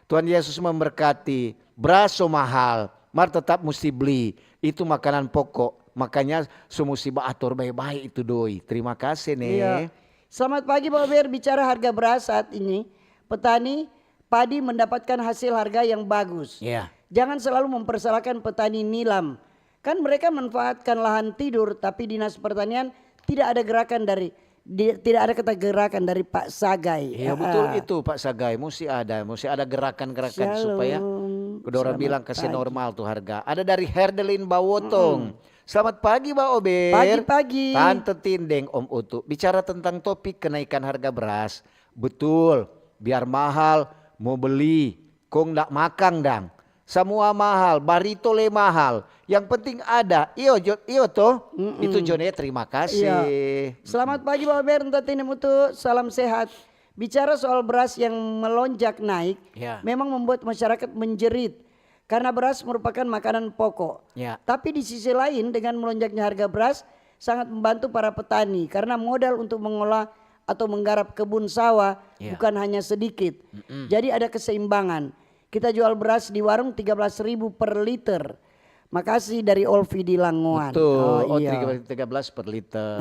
Tuhan Yesus memberkati. Beras so mahal, mar tetap mesti beli. Itu makanan pokok. Makanya so mesti atur baik-baik itu doi. Terima kasih nih. Iya. Selamat pagi Pak Ber, bicara harga beras saat ini. Petani padi mendapatkan hasil harga yang bagus. Iya. Jangan selalu mempersalahkan petani nilam. Kan mereka manfaatkan lahan tidur, tapi Dinas Pertanian tidak ada gerakan tidak ada kata gerakan dari Pak Sagai. Iya betul itu Pak Sagai, mesti ada gerakan-gerakan supaya kedua orang bilang kasih normal tuh harga. Ada dari Herdelin Bawotong. Selamat pagi Mbak Ober. Pagi-pagi. Tante Tindeng Om Utu. Bicara tentang topik kenaikan harga beras. Betul, biar mahal mau beli, kong ndak makan dang. Semua mahal, barito le mahal. Yang penting ada. Iyo toh. Itu Jone terima kasih. Iya. Selamat pagi Pak Ber, Tante Mutu, salam sehat. Bicara soal beras yang melonjak naik, Ya. memang membuat masyarakat menjerit. Karena beras merupakan makanan pokok. Ya. Tapi di sisi lain dengan melonjaknya harga beras sangat membantu para petani. Karena modal untuk mengolah atau menggarap kebun sawah Ya. bukan hanya sedikit. Jadi ada keseimbangan. Kita jual beras di warung 13.000 per liter. Makasih dari Olvi di Langoan. Betul, iya. 13 per liter.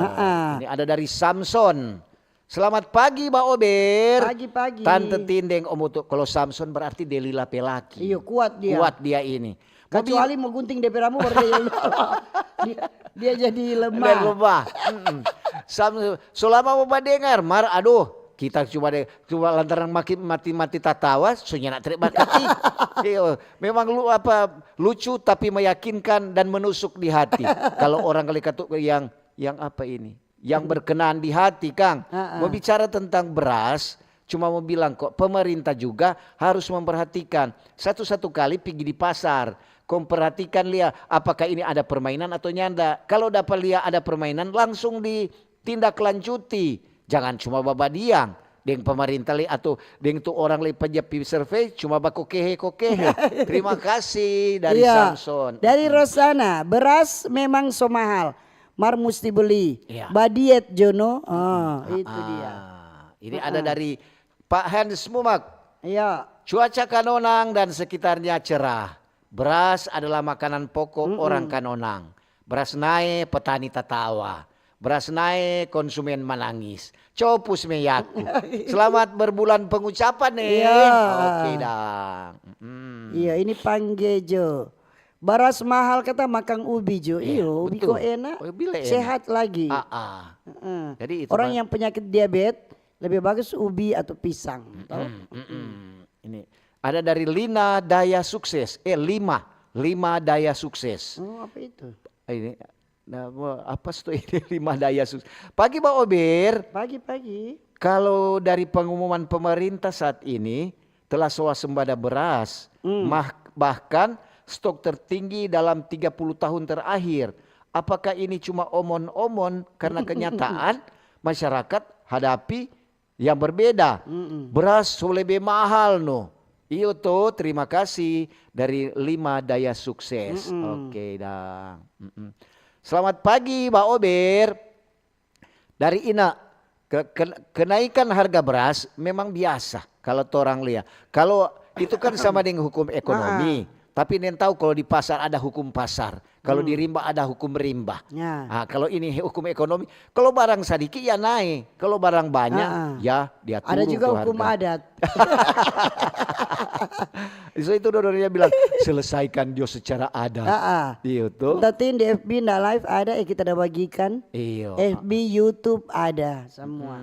Ini ada dari Samson. Selamat pagi Mbak Ober. Pagi-pagi. Tante Tindeng Om Utu. Kalau Samson berarti Delila Pelaki. Iya kuat dia. Kuat dia ini. Kecuali mau gunting DP rambut baru dia jadi lemah. Dan lemah. Selama mau dengar, aduh. Kita coba lantaran mati tatawa, soalnya nak terima kasih. Memang lucu tapi meyakinkan dan menusuk di hati. Kalau orang kali kata yang apa ini? Yang berkenaan di hati, Kang. Mau bicara tentang beras, cuma mau bilang kok pemerintah juga harus memperhatikan. Satu kali pergi di pasar, kau perhatikan lihat apakah ini ada permainan atau nyanda. Kalau dapat lihat ada permainan langsung ditindaklanjuti. Jangan cuma babadiang. Deng pemerintah li atau deng tu orang li penjapi survei cuma baku kokehe. Terima kasih dari Samson. Dari Rosana, beras memang so mahal. Mar mesti beli. Iya. Badiet Jono. Itu dia. Ini ada dari Pak Hans Mumak. Iya. Cuaca Kanonang dan sekitarnya cerah. Beras adalah makanan pokok orang Kanonang. Beras naik, petani tertawa. Beras naik, konsumen menangis. Copus meyaku. Selamat berbulan pengucapan nih. Iya. Oke dang. Iya ini Panggejo. Beras mahal kata makan ubi Jo. Iyo, ubi betul. kok enak. Ubi enak. Sehat lagi. Jadi itu Orang yang penyakit diabetes lebih bagus ubi atau pisang. Tahu? Ini ada dari Lina Daya Sukses. Lima Daya Sukses. Oh, apa itu? Ini apa itu ini 5 Daya Sukses. Pagi Pak Ober. Pagi-pagi. Kalau dari pengumuman pemerintah saat ini telah swasembada beras, bahkan stok tertinggi dalam 30 tahun terakhir. Apakah ini cuma omon-omon karena kenyataan masyarakat hadapi yang berbeda? Beras lebih mahal no. Iyo tuh terima kasih dari 5 Daya Sukses. Oke dah. Selamat pagi Mbak Ober. Dari Ina, kenaikan harga beras memang biasa kalau orang lihat. Kalau itu kan sama dengan hukum ekonomi. Tapi nen tahu kalau di pasar ada hukum pasar. Kalau di rimba ada hukum rimba. Ya. Kalau ini hukum ekonomi. Kalau barang sedikit ya naik. Kalau barang banyak ya dia turun. Ada juga hukum harga. adat. So itu dodornya bilang selesaikan dia secara adat. Iya tuh. Tatin di FB ndak live ada kita udah bagikan. Iya. FB YouTube ada semua.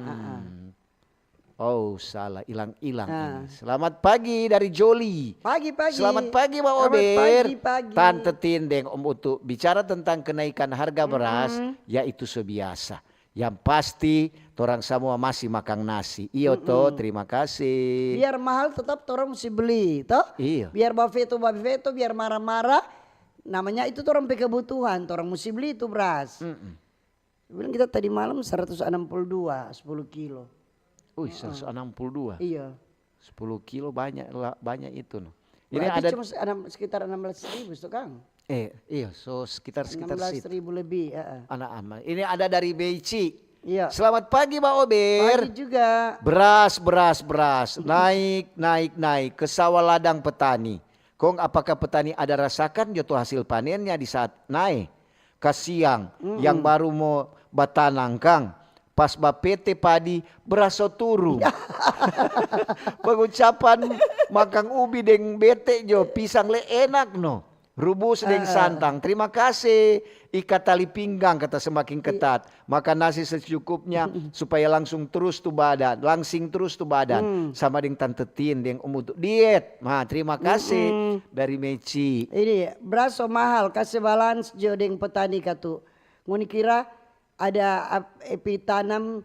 Oh salah hilang-hilang ini. Selamat pagi dari Joli. Pagi-pagi. Selamat pagi Mbak Selamat Ober. pagi-pagi. Tante Tindeng Om Utu. Bicara tentang kenaikan harga beras ya itu sebiasa. Yang pasti orang semua masih makan nasi. Iyo toh terima kasih. Biar mahal tetap orang mesti beli, toh? Iya. Biar babi veto biar marah-marah. Namanya itu orang kebutuhan, orang mesti beli itu beras. Bilang kita tadi malam 162 10 kilo. 162. Iya. 10 kilo banyak itu no. Ini Ini ada ada cuma sekitar 16.000 tuh Kang. iya so sekitar 16.000 situ. lebih. Anak aman. Ini ada dari Beici. Iya. Selamat pagi Mbak Ober. Pagi juga. Beras. Naik ke sawah ladang petani. Kong apakah petani ada rasakan joto hasil panennya di saat naik? Kasiang yang baru mau batanang Kang. Pas bapete padi beraso turu. Pengucapan makang ubi deng bete jo pisang le enak no. Rubus deng santang. Terima kasih. Ikat tali pinggang kata semakin ketat. Makan nasi secukupnya supaya langsung terus tuh badan. Langsing terus tuh badan. Sama deng Tante Tin deng untuk diet. Nah, terima kasih dari Meci. Ini beras so mahal kasih balance jo deng petani katu. Ngoni kira ada epi tanam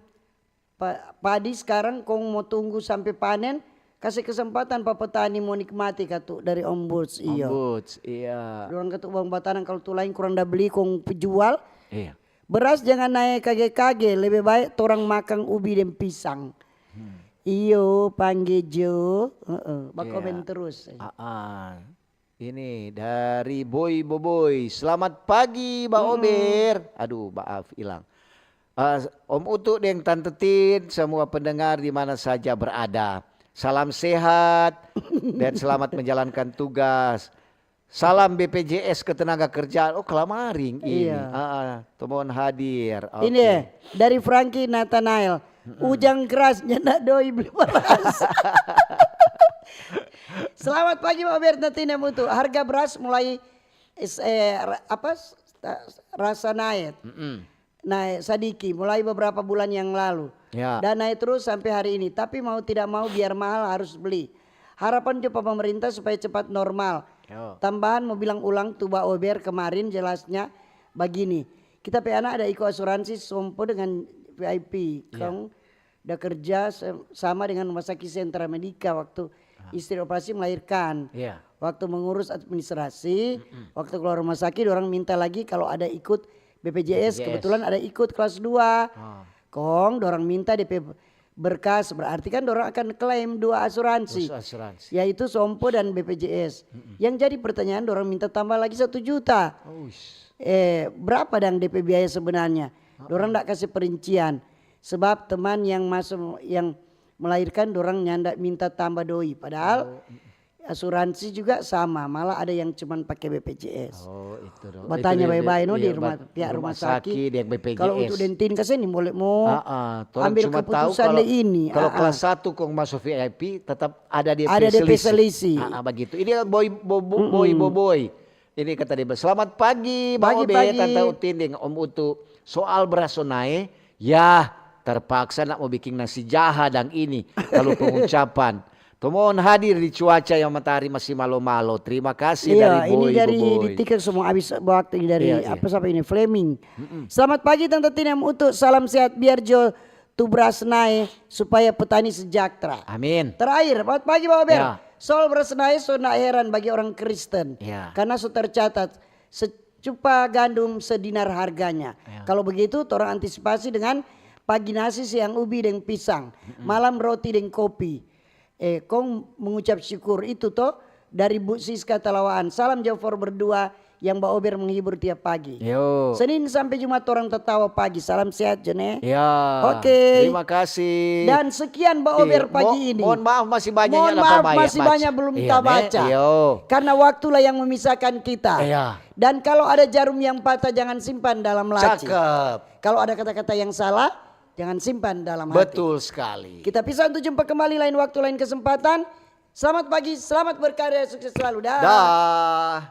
padi sekarang kong mau tunggu sampai panen. Kasih kesempatan Pak petani mau nikmati katu dari ombuds iya. Ombuds, iya. Dorang katu bang batanan kalau tu lain kurang dah beli kong penjual. Iya. Beras jangan naik kage-kage, lebih baik torang makan ubi dan pisang. Iyo panggil Jo, bakomen terus. Ini dari Boy Boboy. Selamat pagi Mbak Ober. Aduh maaf hilang. Om Utuk dan Tante Tin, semua pendengar di mana saja berada. Salam sehat dan selamat menjalankan tugas. Salam BPJS Ketenaga Kerjaan. Oh kelamaring ini. Iya. Temuan hadir. Okay. Ini dari Frankie Nathanael. Ujang keras nyenak doi beli beras. Selamat pagi Pak Bernatina Mutu. Harga beras mulai rasa naik. Naik sadiki mulai beberapa bulan yang lalu. Ya. Dan naik terus sampai hari ini. Tapi mau tidak mau biar mahal harus beli. Harapan coba pemerintah supaya cepat normal. Yo. Tambahan mau bilang ulang tuh Mbak Ober kemarin jelasnya begini. Kita anak ada iko asuransi sompo dengan VIP. Kong udah kerja sama dengan rumah sakit Sentra Medika waktu istri operasi melahirkan. Yeah. Waktu mengurus administrasi, waktu keluar rumah sakit orang minta lagi kalau ada ikut BPJS. Kebetulan ada ikut kelas 2. Kong dorang minta DP berkas berarti kan dorang akan klaim 2 asuransi. Yaitu Sompo dan BPJS. Yang jadi pertanyaan dorang minta tambah lagi 1 juta. Berapa dang DP biaya sebenarnya? Dorang enggak kasih perincian. Sebab teman yang masuk yang melahirkan dorang nyanda minta tambah doi. Padahal asuransi juga sama, malah ada yang cuman pakai BPJS. Oh itu dong. Bertanya baik-baik no di pihak rumah sakit. Yang BPJS. Kalau untuk dentin kesini boleh mau ambil cuma keputusan tahu ini. Kalau kelas 1 kong masuk VIP tetap ada DP selisih. Begitu. Ini boy. Ini kata dia. Selamat pagi Mbak Obe, Tante Utin dengan Om Utu. Soal beras naik, ya terpaksa nak mau bikin nasi jahadang ini. Kalau pengucapan. Mohon hadir di cuaca yang matahari masih malo-malo. Terima kasih dari Boy. Ini dari di TikTok semua habis waktu dari sampai ini Fleming. Selamat pagi Tante Tina Utuh. Salam sehat biar Jo beras naik supaya petani sejahtera. Amin. Terakhir, selamat pagi Pak Ober. Soal beras naik so nak heran bagi orang Kristen. Karena so tercatat secupa gandum sedinar harganya. Kalau begitu orang antisipasi dengan pagi nasi, siang ubi dan pisang, malam roti dan kopi. Kong mengucap syukur itu toh dari Bu Siska Talawaan. Salam Jafor berdua yang Mbak Ober menghibur tiap pagi. Yo. Senin sampai Jumat orang tertawa pagi. Salam sehat Jene. Ya. Oke. Terima kasih. Dan sekian Mbak Ober pagi ini. Mohon maaf masih banyak. Mohon maaf masih banyak belum kita baca. Karena waktulah yang memisahkan kita. Dan kalau ada jarum yang patah jangan simpan dalam laci. Cakep. Kalau ada kata-kata yang salah jangan simpan dalam hati. Betul sekali. Kita pisah untuk jumpa kembali lain waktu lain kesempatan. Selamat pagi, selamat berkarya, sukses selalu. Dah.